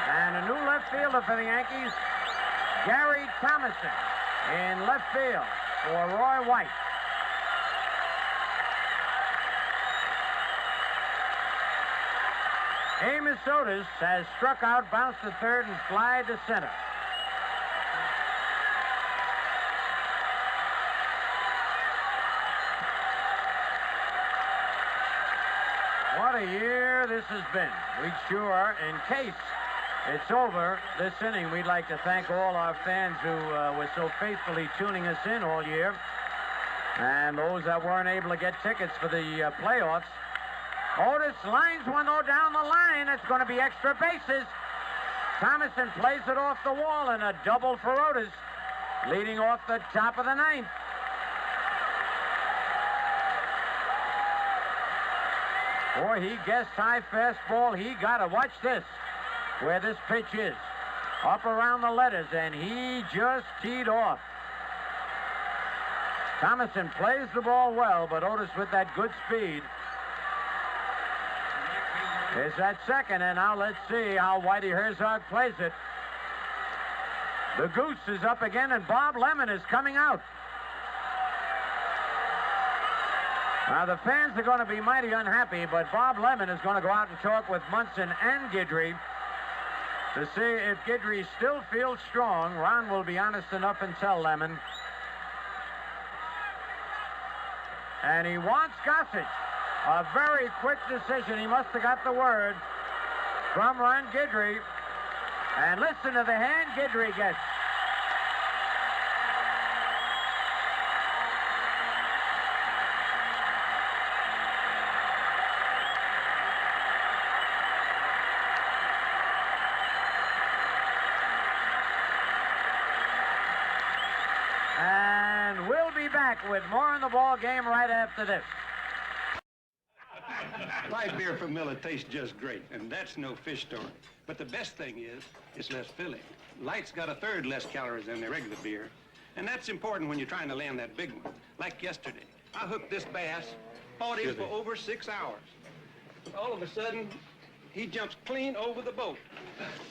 And a new left fielder for the Yankees, Gary Thomason, in left field for Roy White. Amos Otis has struck out, bounced to third, and fly to center. What a year this has been. We sure, in case it's over this inning, we'd like to thank all our fans who were so faithfully tuning us in all year, and those that weren't able to get tickets for the playoffs. Otis lines one though down the line. It's going to be extra bases. Thomason plays it off the wall, and a double for Otis, leading off the top of the 9th. Boy, he guessed high fastball. He got it. Watch this, where this pitch is. Up around the letters, and he just teed off. Thomason plays the ball well, but Otis with that good speed. Is that second, and now let's see how Whitey Herzog plays it. The goose is up again, and Bob Lemon is coming out. Now, the fans are going to be mighty unhappy, but Bob Lemon is going to go out and talk with Munson and Guidry to see if Guidry still feels strong. Ron will be honest enough and tell Lemon. And he wants Gossage. A very quick decision. He must have got the word from Ron Guidry. And listen to the hand Guidry gets. And we'll be back with more in the ball game right after this. Light beer from Miller tastes just great, and that's no fish story. But the best thing is, it's less filling. Light's got 1/3 less calories than the regular beer, and that's important when you're trying to land that big one. Like yesterday, I hooked this bass, fought him for over 6 hours. All of a sudden, he jumps clean over the boat.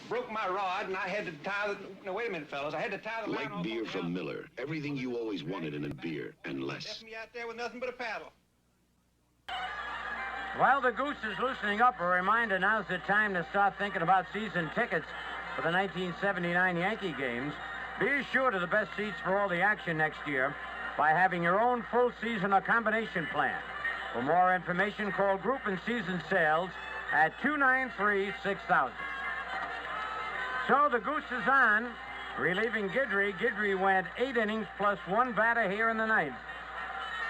Broke my rod, and I had to tie the... No, wait a minute, fellas. I had to tie the line. Light beer from Miller. Everything you always wanted in a beer, and less. Left me out there with nothing but a paddle. While the goose is loosening up, a reminder, now's the time to start thinking about season tickets for the 1979 Yankee games. Be assured of the best seats for all the action next year by having your own full season or combination plan. For more information, call Group and Season Sales at 293-6000. So the goose is on, relieving Guidry. Guidry went 8 innings plus 1 batter here in the 9th,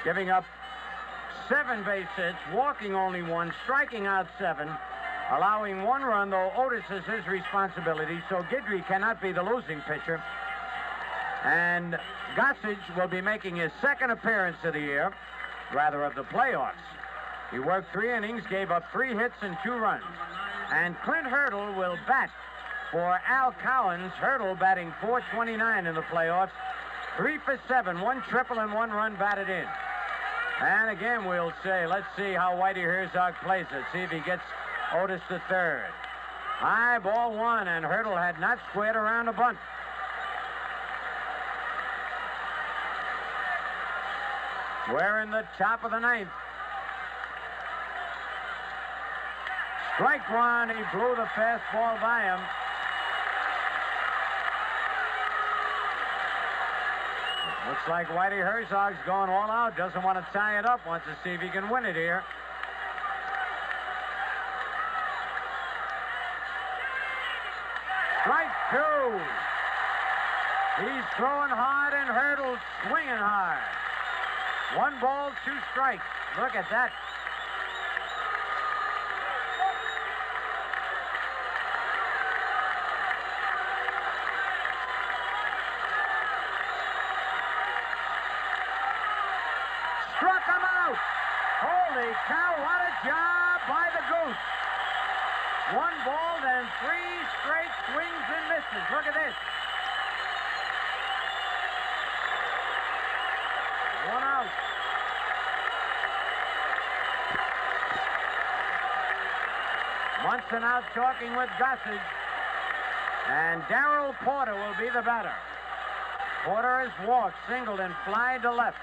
giving up 7 base hits, walking only 1, striking out 7, allowing 1 run, though Otis is his responsibility, so Guidry cannot be the losing pitcher. And Gossage will be making his 2nd appearance of the year, rather of the playoffs. He worked 3 innings, gave up 3 hits and 2 runs. And Clint Hurdle will bat for Al Cowens. Hurdle batting .429 in the playoffs, 3 for 7, 1 triple and 1 run batted in. And again, we'll say, let's see how Whitey Herzog plays it. See if he gets Otis to third. High ball one, and Hurdle had not squared around a bunt. We're in the top of the ninth. Strike one. He blew the fastball by him. Looks like Whitey Herzog's going all out. Doesn't want to tie it up. Wants to see if he can win it here. Strike two. He's throwing hard and Hurdle's swinging hard. 1 ball, 2 strikes. Look at that. Struck him out. Holy cow, what a job by the Goose. 1 ball, then 3 straight swings and misses. Look at this. 1 out. Munson out talking with Gossage. And Darrell Porter will be the batter. Porter has walked, singled, and flied to left.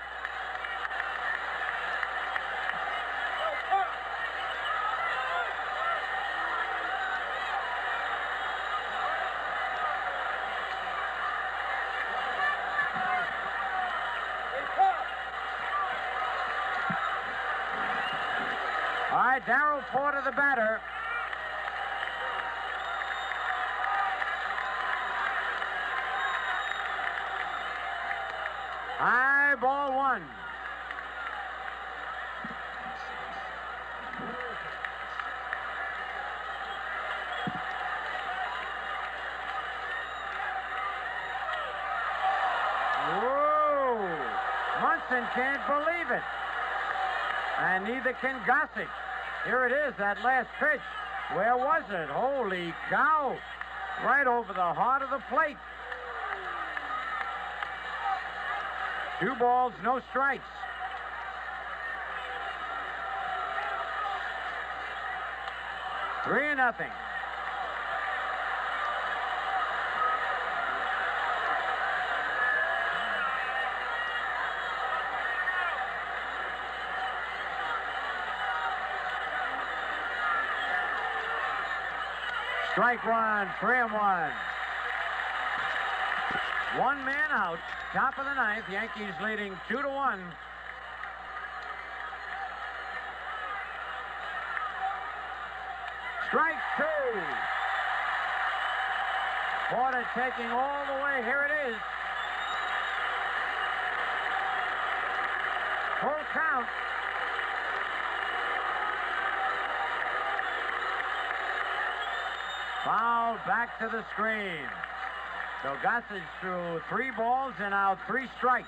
All right, Darrell Porter, the batter. High ball one. Whoa! Munson can't believe it. And neither can Gossage. Here it is, that last pitch. Where was it? Holy cow. Right over the heart of the plate. 2 balls, no strikes. Three and nothing. Strike one, 3-1. 1 man out, top of the ninth. Yankees leading 2-1. Strike two. Porter taking all the way. Here it is. Full count. Foul back to the screen. So Gossage threw 3 balls and now 3 strikes.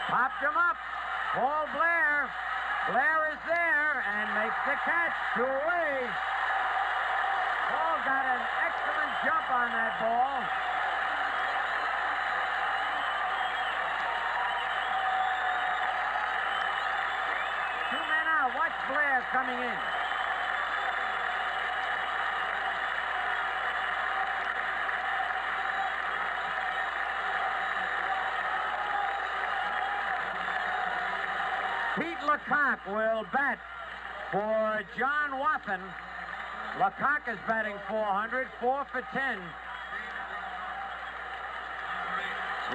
Popped him up. Paul Blair. Blair is there and makes the catch. 2 away. Paul got an excellent jump on that ball. Watch Blair coming in. Pete Lecoq will bat for John Wathan. Lecoq is batting .400, 4 for 10.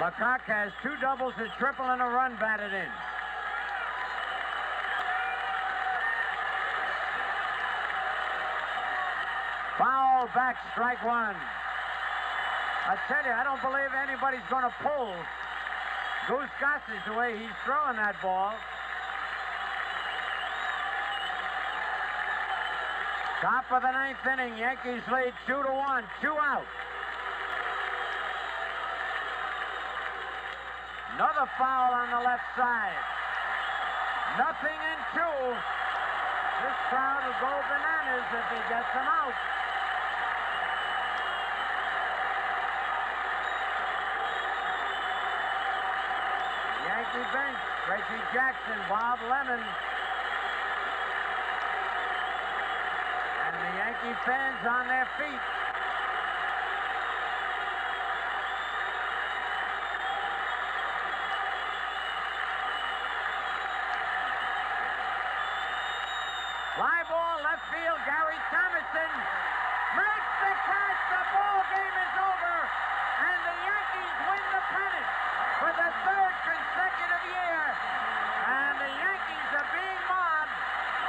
Lecoq has 2 doubles, a triple, and a run batted in. Foul back, strike one. I tell you, I don't believe anybody's going to pull Goose Gossage the way he's throwing that ball. Top of the ninth inning, Yankees lead 2-1, 2 out. Another foul on the left side. 0-2. This crowd will go bananas if he gets them out. Yankee bench. Reggie Jackson, Bob Lemon. And the Yankee fans on their feet. Fly ball, left field, Gary Thomason makes the catch. The ball game is over, and the Yankees win the pennant for the third consecutive year. And the Yankees are being mobbed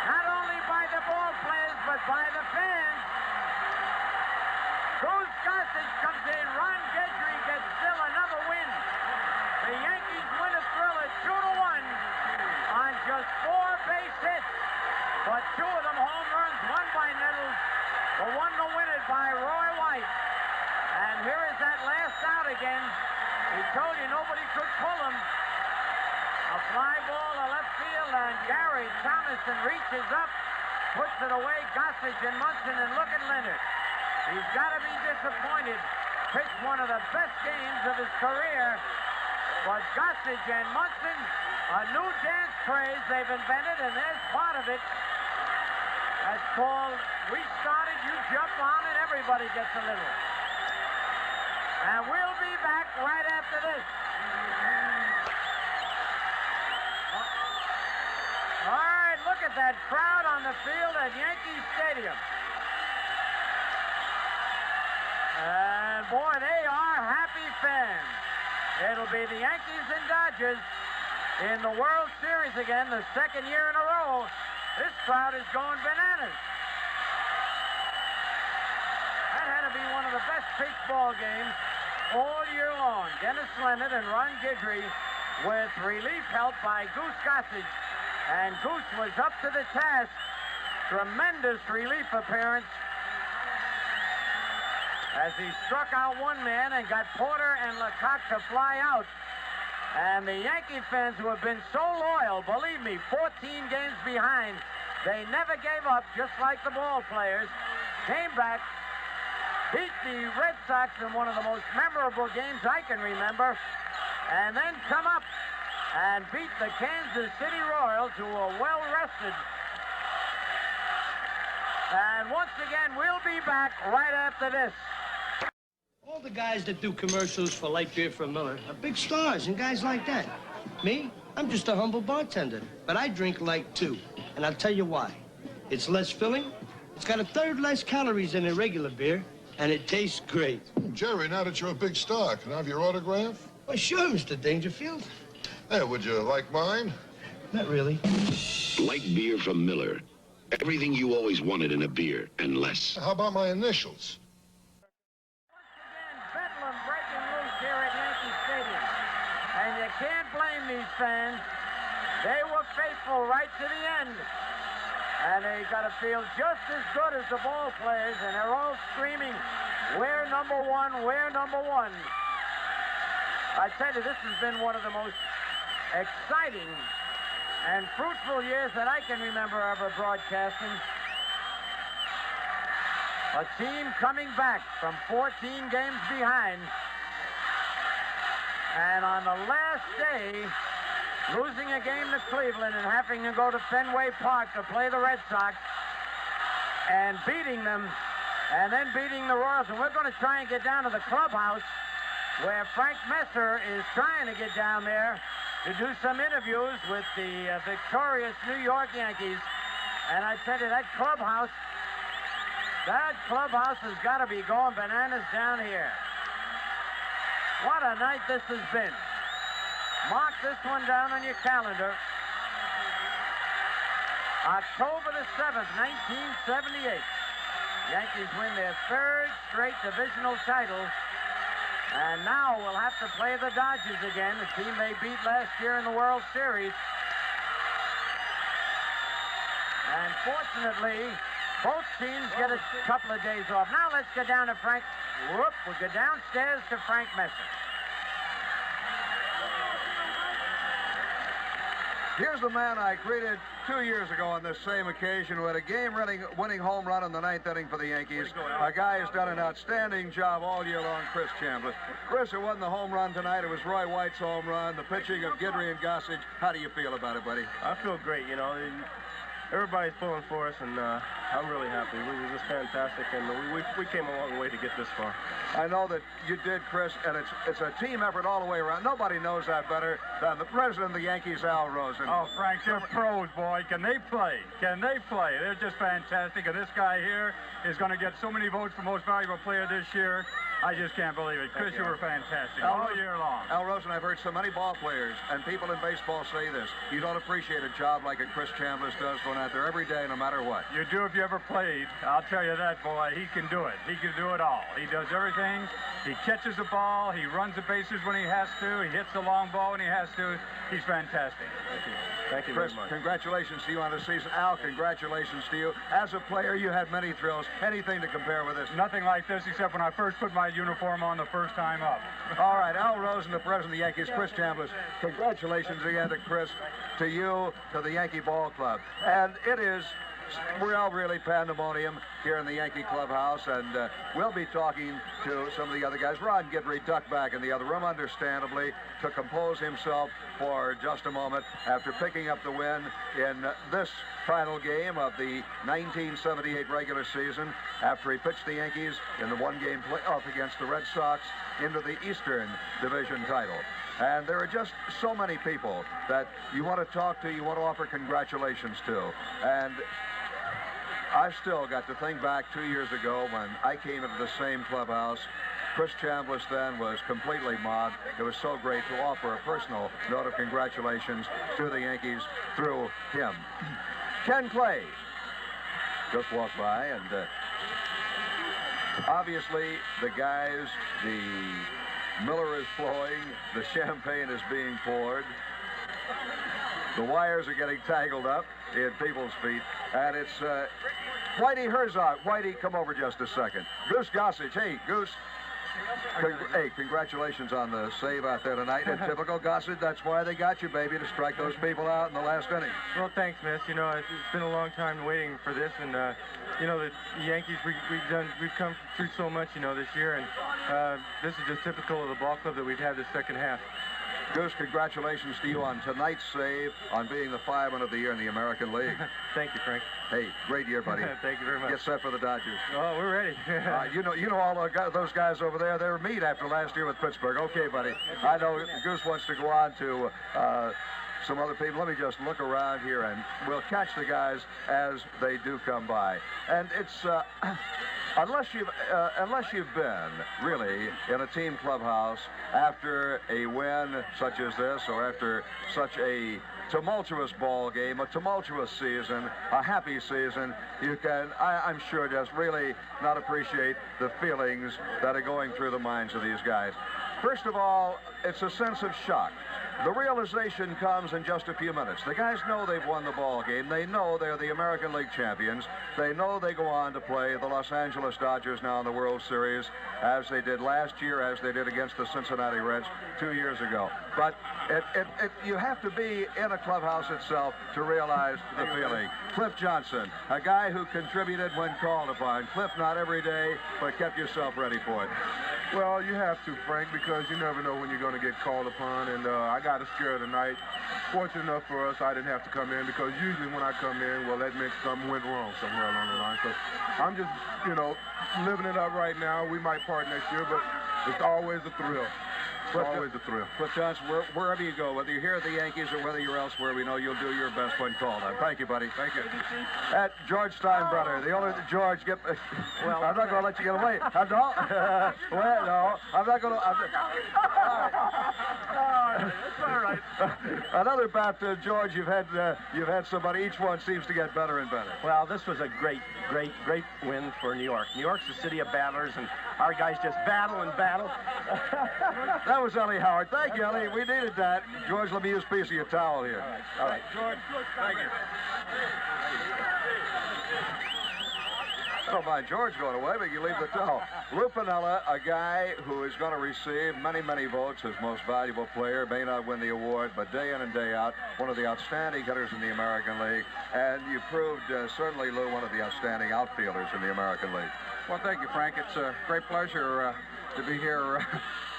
not only by the ball players, but by the fans. Goose Gossage comes in. Ron Guidry gets still another win. The Yankees win a thriller 2-1 on just 4 base hits. But 2 of them home runs, 1 by Nettles, the 1 to win it by Roy White. And here is that last out again. He told you nobody could pull him. A fly ball to left field, and Gary Thomason reaches up, puts it away. Gossage and Munson, and look at Leonard. He's got to be disappointed. Pitched one of the best games of his career. But Gossage and Munson, a new dance craze they've invented, and there's part of it. That's called, we started, you jump on, and everybody gets a little. And we'll be back right after this. All right, look at that crowd on the field at Yankee Stadium. And boy, they are happy fans. It'll be the Yankees and Dodgers in the World Series again, the second year in a row. This crowd is going bananas. That had to be one of the best pitched ball games all year long. Dennis Leonard and Ron Guidry with relief help by Goose Gossage. And Goose was up to the task. Tremendous relief appearance as he struck out one man and got Porter and Lecoq to fly out. And the Yankee fans who have been so loyal, believe me, 14 games behind, they never gave up, just like the ball players. Came back, beat the Red Sox in one of the most memorable games I can remember, and then come up and beat the Kansas City Royals, who were well rested. And once again, we'll be back right after this. All the guys that do commercials for light beer from Miller are big stars and guys like that. Me, I'm just a humble bartender, but I drink light too. And I'll tell you why. It's less filling, it's got 1/3 less calories than a regular beer, and it tastes great. Jerry, now that you're a big star, can I have your autograph? Well, sure, Mr. Dangerfield. Hey, would you like mine? Not really. Light beer from Miller. Everything you always wanted in a beer, and less. How about my initials? Bedlam breaking loose here at Yankee Stadium. And you can't blame these fans. They were faithful right to the end. And they got to feel just as good as the ball players, and they're all screaming, "We're number one, we're number one." I tell you, this has been one of the most exciting and fruitful years that I can remember ever broadcasting. A team coming back from 14 games behind. And on the last day, losing a game to Cleveland and having to go to Fenway Park to play the Red Sox and beating them, and then beating the Royals. And we're going to try and get down to the clubhouse where Frank Messer is trying to get down there to do some interviews with the victorious New York Yankees. And I tell you, that clubhouse has got to be going bananas down here. What a night this has been. Mark this one down on your calendar. October the 7th, 1978. Yankees win their 3rd straight divisional title. And now we'll have to play the Dodgers again, the team they beat last year in the World Series. And fortunately, both teams get a couple of days off. Now let's go down to Frank. We'll go downstairs to Frank Messer. Here's the man I greeted 2 years ago on this same occasion who had a game-winning home run in the 9th inning for the Yankees. A guy who's done an outstanding job all year long, Chris Chambliss. Chris, who won the home run tonight, it was Roy White's home run, the pitching of Guidry and Gossage. How do you feel about it, buddy? I feel great, you know. Everybody's pulling for us, and I'm really happy. We were just fantastic, and we came a long way to get this far. I know that you did, Chris, and it's a team effort all the way around. Nobody knows that better than the president of the Yankees, Al Rosen. Oh, Frank, they're pros, boy. Can they play? Can they play? They're just fantastic, and this guy here is going to get so many votes for most valuable player this year. I just can't believe it. Chris, you were fantastic all year long. Al Rosen, I've heard so many ball players and people in baseball say this. You don't appreciate a job like a Chris Chambliss does going out there every day, no matter what. You do if you ever played. I'll tell you that, boy. He can do it. He can do it all. He does everything. He catches the ball. He runs the bases when he has to. He hits the long ball when he has to. He's fantastic. Thank you. Thank you Chris, very much. Congratulations to you on the season. Al, congratulations to you. As a player, you had many thrills. Anything to compare with this? Nothing like this except when I first put my uniform on the first time up. All right, Al Rosen, the president of the Yankees, Chris Chambliss. Congratulations again to Chris, to you, to the Yankee Ball Club. And it is really pandemonium here in the Yankee clubhouse, and we'll be talking to some of the other guys. Ron Guidry ducked back in the other room, understandably, to compose himself for just a moment after picking up the win in this final game of the 1978 regular season, after he pitched the Yankees in the one-game playoff against the Red Sox into the Eastern Division title. And there are just so many people that you want to talk to, you want to offer congratulations to. And I still got to think back 2 years ago when I came into the same clubhouse. Chris Chambliss then was completely mobbed. It was so great to offer a personal note of congratulations to the Yankees through him. Ken Clay just walked by, and obviously the guys, the Miller is flowing, the champagne is being poured, the wires are getting tangled up in people's feet, and it's Whitey Herzog. Whitey, come over just a second. Goose Gossage. Hey, Goose. Hey, congratulations on the save out there tonight. And typical Gossage, that's why they got you, baby, to strike those people out in the last inning. Well, thanks, miss. You know, it's been a long time waiting for this, and you know, the Yankees, we've come through so much, you know, this year, and this is just typical of the ball club that we've had this second half. Goose, congratulations to you on tonight's save, on being the fireman of the year in the American League. Thank you, Frank. Hey, great year, buddy. Thank you very much. Get set for the Dodgers. Oh, we're ready. You know all those guys over there, they're meat after last year with Pittsburgh. Okay, buddy. I know Goose wants to go on to some other people. Let me just look around here, and we'll catch the guys as they do come by. And it's unless you've been really in a team clubhouse after a win such as this, or after such a tumultuous ball game, a tumultuous season, a happy season, you can, I'm sure, just really not appreciate the feelings that are going through the minds of these guys. First of all, it's a sense of shock. The realization comes in just a few minutes. The guys know they've won the ball game. They know they're the American League champions. They know they go on to play the Los Angeles Dodgers now in the World Series, as they did last year, as they did against the Cincinnati Reds 2 years ago. But you have to be in a clubhouse itself to realize the feeling. Cliff Johnson, a guy who contributed when called upon. Cliff, not every day, but kept yourself ready for it. Well, you have to, Frank, because you never know when you're going to get called upon, and I got a scare tonight. Fortunate enough for us, I didn't have to come in, because usually when I come in, well, that meant something went wrong somewhere along the line. So I'm just, you know, living it up right now. We might part next year, but it's always a thrill. It's always a thrill. Cliff Johnson, wherever you go, whether you're here at the Yankees or whether you're elsewhere, we know you'll do your best when called on. Thank you, buddy. Thank you. At George Steinbrenner, the only George, well, I'm not going to let you get away. Well, no, I'm not going to. That's all right. Another bat, George. You've had somebody. Each one seems to get better and better. Well, this was a great win for New York. New York's a city of battlers, and our guys just battle and battle. That was Ellie Howard. Thank you, Ellie. We needed that. George, let me use a piece of your towel here. All right. George, thank you. I don't mind George going away, but you leave the towel. Lou Piniella, a guy who is going to receive many, many votes as most valuable player, may not win the award, but day in and day out, one of the outstanding hitters in the American League. And you proved, certainly, Lou, one of the outstanding outfielders in the American League. Well, thank you, Frank. It's a great pleasure to be here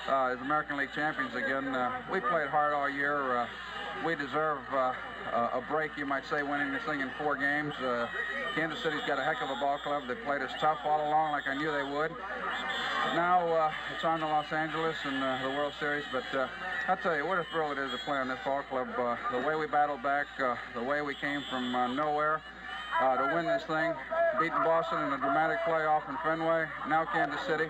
as American League champions again. We played hard all year. We deserve a break, you might say, winning this thing in 4 games. Kansas City's got a heck of a ball club. They played us tough all along like I knew they would. Now it's on to Los Angeles and the World Series, but I'll tell you, what a thrill it is to play on this ball club. The way we battled back, the way we came from nowhere to win this thing, beating Boston in a dramatic playoff in Fenway, now Kansas City.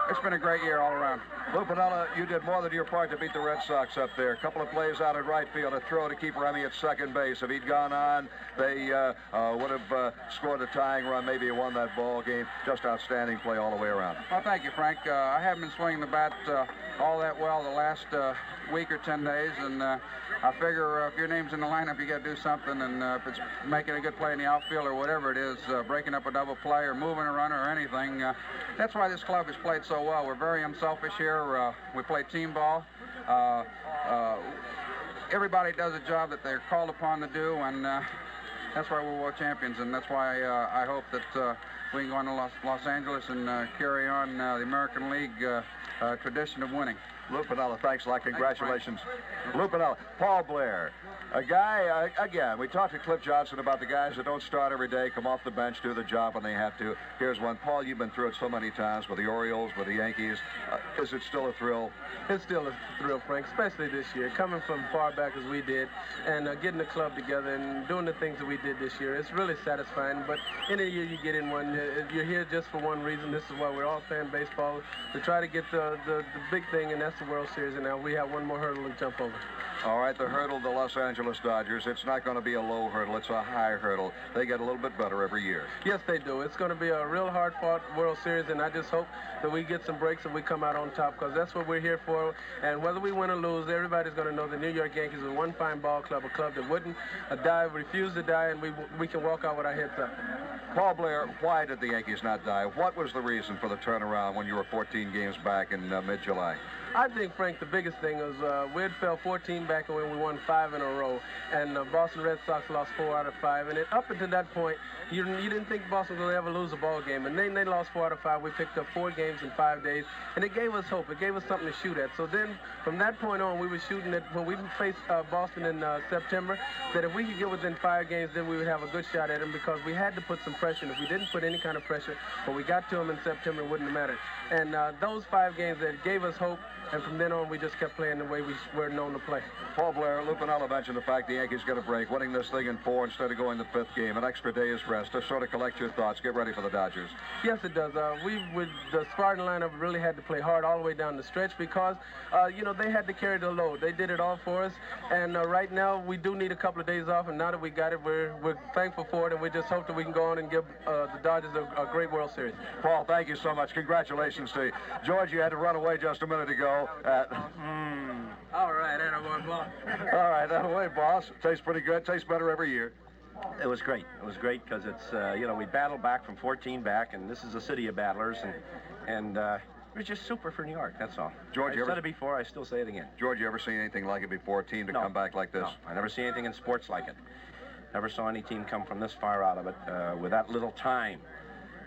It's been a great year all around. Lou Piniella, you did more than your part to beat the Red Sox up there. A couple of plays out at right field, a throw to keep Remy at second base. If he'd gone on, they would have scored a tying run. Maybe he won that ball game. Just outstanding play all the way around. Well, thank you, Frank. I haven't been swinging the bat all that well the last week or 10 days, and I figure if your name's in the lineup, you got to do something, and if it's making a good play in the outfield or whatever it is, breaking up a double play or moving a runner or anything, that's why this club has played so well. We're very unselfish here. We play team ball. Everybody does a job that they're called upon to do, and that's why we're world champions, and that's why I hope that we can go on to Los Angeles and carry on the American League tradition of winning. Lou Piniella, thanks a lot. Congratulations. Lou Piniella. Paul Blair, a guy, again, we talked to Cliff Johnson about the guys that don't start every day, come off the bench, do the job when they have to. Here's one. Paul, you've been through it so many times with the Orioles, with the Yankees. Is it still a thrill? It's still a thrill, Frank, especially this year. Coming from far back as we did and getting the club together and doing the things that we did this year, it's really satisfying. But in a year you get in one, you're here just for one reason. This is why we're all playing baseball, to try to get the big thing, and that's the World Series. And now we have one more hurdle to jump over. All right, the hurdle, the Los Angeles Dodgers, it's not going to be a low hurdle, it's a high hurdle. They get a little bit better every year. Yes, they do. It's going to be a real hard-fought World Series, and I just hope that we get some breaks and we come out on top, because that's what we're here for. And whether we win or lose, everybody's going to know the New York Yankees are one fine ball club, a club that wouldn't die, refuse to die, and we can walk out with our heads up. Paul Blair, why did the Yankees not die? What was the reason for the turnaround when you were 14 games back in mid-July? I think, Frank, the biggest thing was we had fell 14 back when we won 5 in a row, and the Boston Red Sox lost 4 out of 5. And up until that point, you didn't think Boston was going to ever lose a ball game. And then they lost 4 out of 5. We picked up 4 games in 5 days, and it gave us hope. It gave us something to shoot at. So then, from that point on, we were shooting at, when we faced Boston in September, that if we could get within 5 games, then we would have a good shot at them, because we had to put some pressure. And if we didn't put any kind of pressure, when we got to them in September, it wouldn't have mattered. And those 5 games, that gave us hope. And from then on, we just kept playing the way we were known to play. Paul Blair, Lou Piniella mentioned the fact the Yankees get a break, winning this thing in 4 instead of going the 5th game. An extra day's rest to sort of collect your thoughts, get ready for the Dodgers. Yes, it does. The Spartan lineup really had to play hard all the way down the stretch, because, they had to carry the load. They did it all for us. And right now, we do need a couple of days off. And now that we got it, we're thankful for it. And we just hope that we can go on and give the Dodgers a great World Series. Paul, thank you so much. Congratulations to you. George, you had to run away just a minute ago. All right, attaboy, boss. All right, that way, boss. Tastes pretty good. Tastes better every year. It was great. It was great because it's, we battled back from 14 back, and this is a city of battlers, and it was just super for New York, that's all. George, I said it before, I still say it again. George, you ever seen anything like it before, a team to come back like this? No, I never seen anything in sports like it. Never saw any team come from this far out of it with that little time.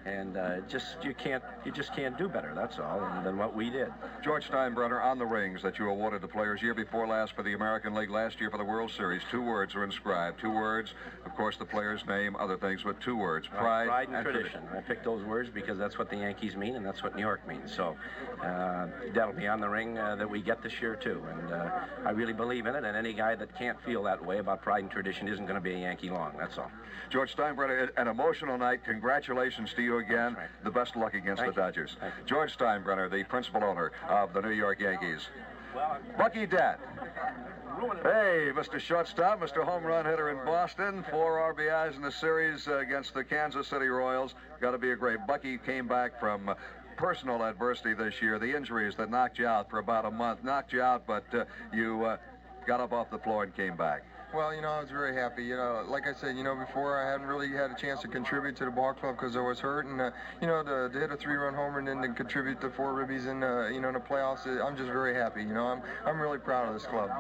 And you just can't do better, that's all, than what we did. George Steinbrenner, on the rings that you awarded the players year before last for the American League, last year for the World Series. 2 words are inscribed. 2 words, of course, the player's name, other things, but 2 words, pride and tradition. I picked those words because that's what the Yankees mean, and that's what New York means. So that'll be on the ring that we get this year, too. And I really believe in it, and any guy that can't feel that way about pride and tradition isn't going to be a Yankee long, that's all. George Steinbrenner, an emotional night. Congratulations to you again. Right. The best luck against the Dodgers. George Steinbrenner, the principal owner of the New York Yankees. Bucky Dent. Hey, Mr. Shortstop, Mr. Home Run Hitter in Boston. 4 RBIs in the series against the Kansas City Royals. Got to be a great. Bucky came back from personal adversity this year. The injuries that knocked you out for about a month knocked you out, but you got up off the floor and came back? Well, I was very happy. Like I said, before I hadn't really had a chance to contribute to the ball club because I was hurt, and to hit a 3-run homer and then to contribute to 4 ribbies in the playoffs, I'm just very happy. I'm really proud of this club.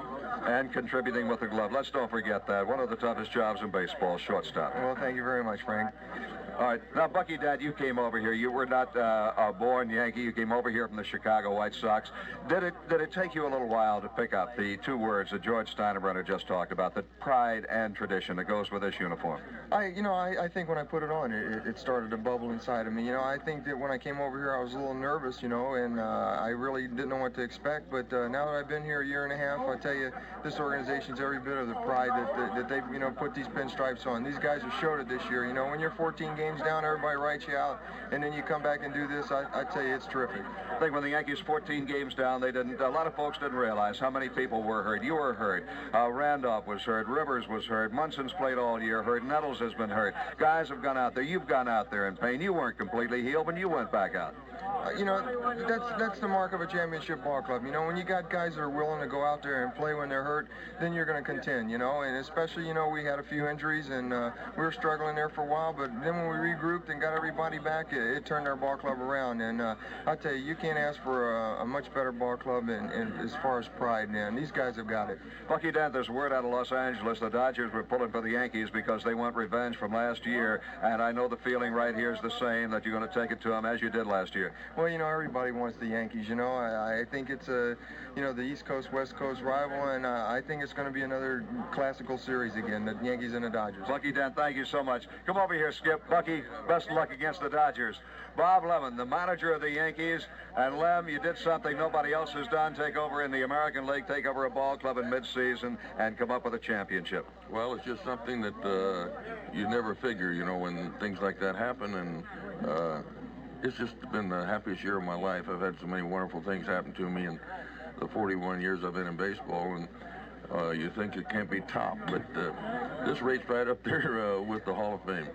And contributing with the glove. Let's don't forget that. One of the toughest jobs in baseball, shortstop. Well, thank you very much, Frank. All right. Now, Bucky, Dad, you came over here. You were not a born Yankee. You came over here from the Chicago White Sox. Did it take you a little while to pick up the 2 words that George Steinbrenner just talked about, the pride and tradition that goes with this uniform? I think when I put it on, it started to bubble inside of me. I think that when I came over here, I was a little nervous, and I really didn't know what to expect. But now that I've been here a year and a half, I tell you, this organization's every bit of the pride that they've, put these pinstripes on. These guys have showed it this year. When you're 14 games down, everybody writes you out, and then you come back and do this. I tell you, it's terrific. I think when the Yankees 14 games down, a lot of folks didn't realize how many people were hurt. You were hurt. Randolph was hurt. Rivers was hurt. Munson's played all year hurt. Nettles has been hurt. Guys have gone out there. You've gone out there in pain. You weren't completely healed, but you went back out. That's the mark of a championship ball club. When you got guys that are willing to go out there and play when they're hurt, then you're going to contend, and especially, we had a few injuries and we were struggling there for a while, but then when we regrouped and got everybody back, it turned our ball club around, and I tell you, you can't ask for a much better ball club in as far as pride, man. These guys have got it. Bucky Dent, there's word out of Los Angeles the Dodgers were pulling for the Yankees because they want revenge from last year, and I know the feeling right here is the same, that you're going to take it to them as you did last year. Well, everybody wants the Yankees. I think it's the East Coast, West Coast rival, and I think it's going to be another classical series again, the Yankees and the Dodgers. Bucky Dent, thank you so much. Come over here, Skip. Bucky, best of luck against the Dodgers. Bob Lemon, the manager of the Yankees, and Lem, you did something nobody else has done, take over in the American League, take over a ball club in midseason, and come up with a championship. Well, it's just something that you never figure, when things like that happen, and it's just been the happiest year of my life. I've had so many wonderful things happen to me in the 41 years I've been in baseball, and you think it can't be topped, but this rates right up there with the Hall of Fame.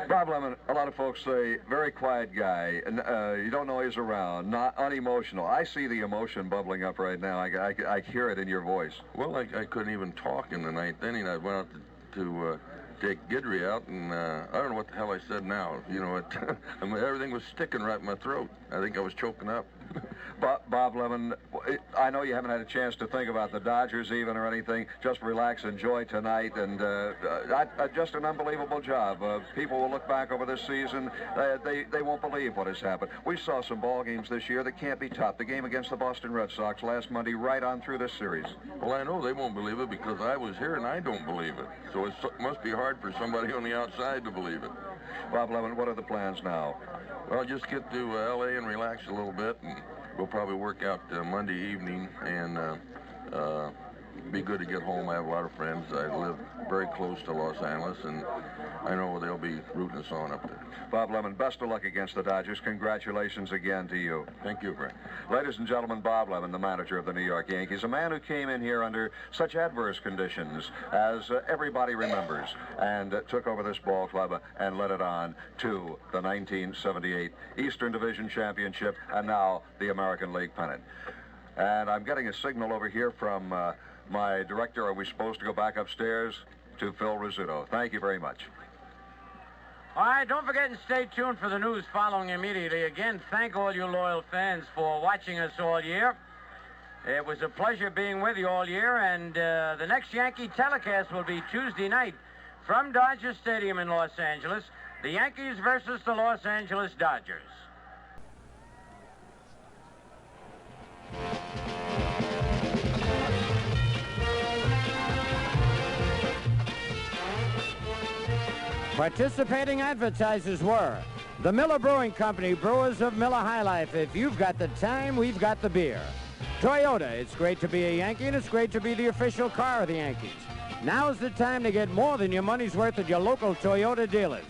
Bob Lemon, a lot of folks say, very quiet guy, and you don't know he's around, not unemotional. I see the emotion bubbling up right now. I hear it in your voice. Well, I couldn't even talk in the 9th inning. I went out to take Guidry out, and I don't know what the hell I said now. Everything was sticking right in my throat. I think I was choking up. Bob Lemon, I know you haven't had a chance to think about the Dodgers even or anything. Just relax, enjoy tonight, and just an unbelievable job. People will look back over this season. They won't believe what has happened. We saw some ball games this year that can't be topped. The game against the Boston Red Sox last Monday, right on through this series. Well, I know they won't believe it because I was here and I don't believe it. So it must be hard for somebody on the outside to believe it. Bob Lemon, what are the plans now? Well, just get to L.A. and relax a little bit, and we'll probably work out Monday evening, and be good to get home. I have a lot of friends. I live very close to Los Angeles, and I know they'll be rooting us on up there. Bob Lemon, best of luck against the Dodgers. Congratulations again to you. Thank you, Frank. Ladies and gentlemen, Bob Lemon, the manager of the New York Yankees, a man who came in here under such adverse conditions, as everybody remembers, and took over this ball club and led it on to the 1978 Eastern Division Championship, and now the American League pennant. And I'm getting a signal over here from my director. Are we supposed to go back upstairs to Phil Rizzuto? Thank you very much. All right, don't forget and stay tuned for the news following immediately. Again, thank all you loyal fans for watching us all year. It was a pleasure being with you all year, and the next Yankee telecast will be Tuesday night from Dodger Stadium in Los Angeles, the Yankees versus the Los Angeles Dodgers. Participating advertisers were the Miller Brewing Company, brewers of Miller High Life. If you've got the time, we've got the beer. Toyota, it's great to be a Yankee, and it's great to be the official car of the Yankees. Now's the time to get more than your money's worth at your local Toyota dealers.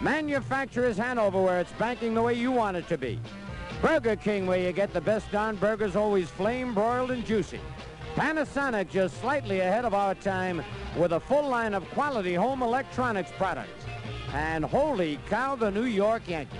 Manufacturers Hanover, where it's banking the way you want it to be. Burger King, where you get the best darn burgers, always flame broiled and juicy. Panasonic, just slightly ahead of our time with a full line of quality home electronics products. And holy cow, the New York Yankees.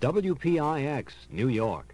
WPIX, New York.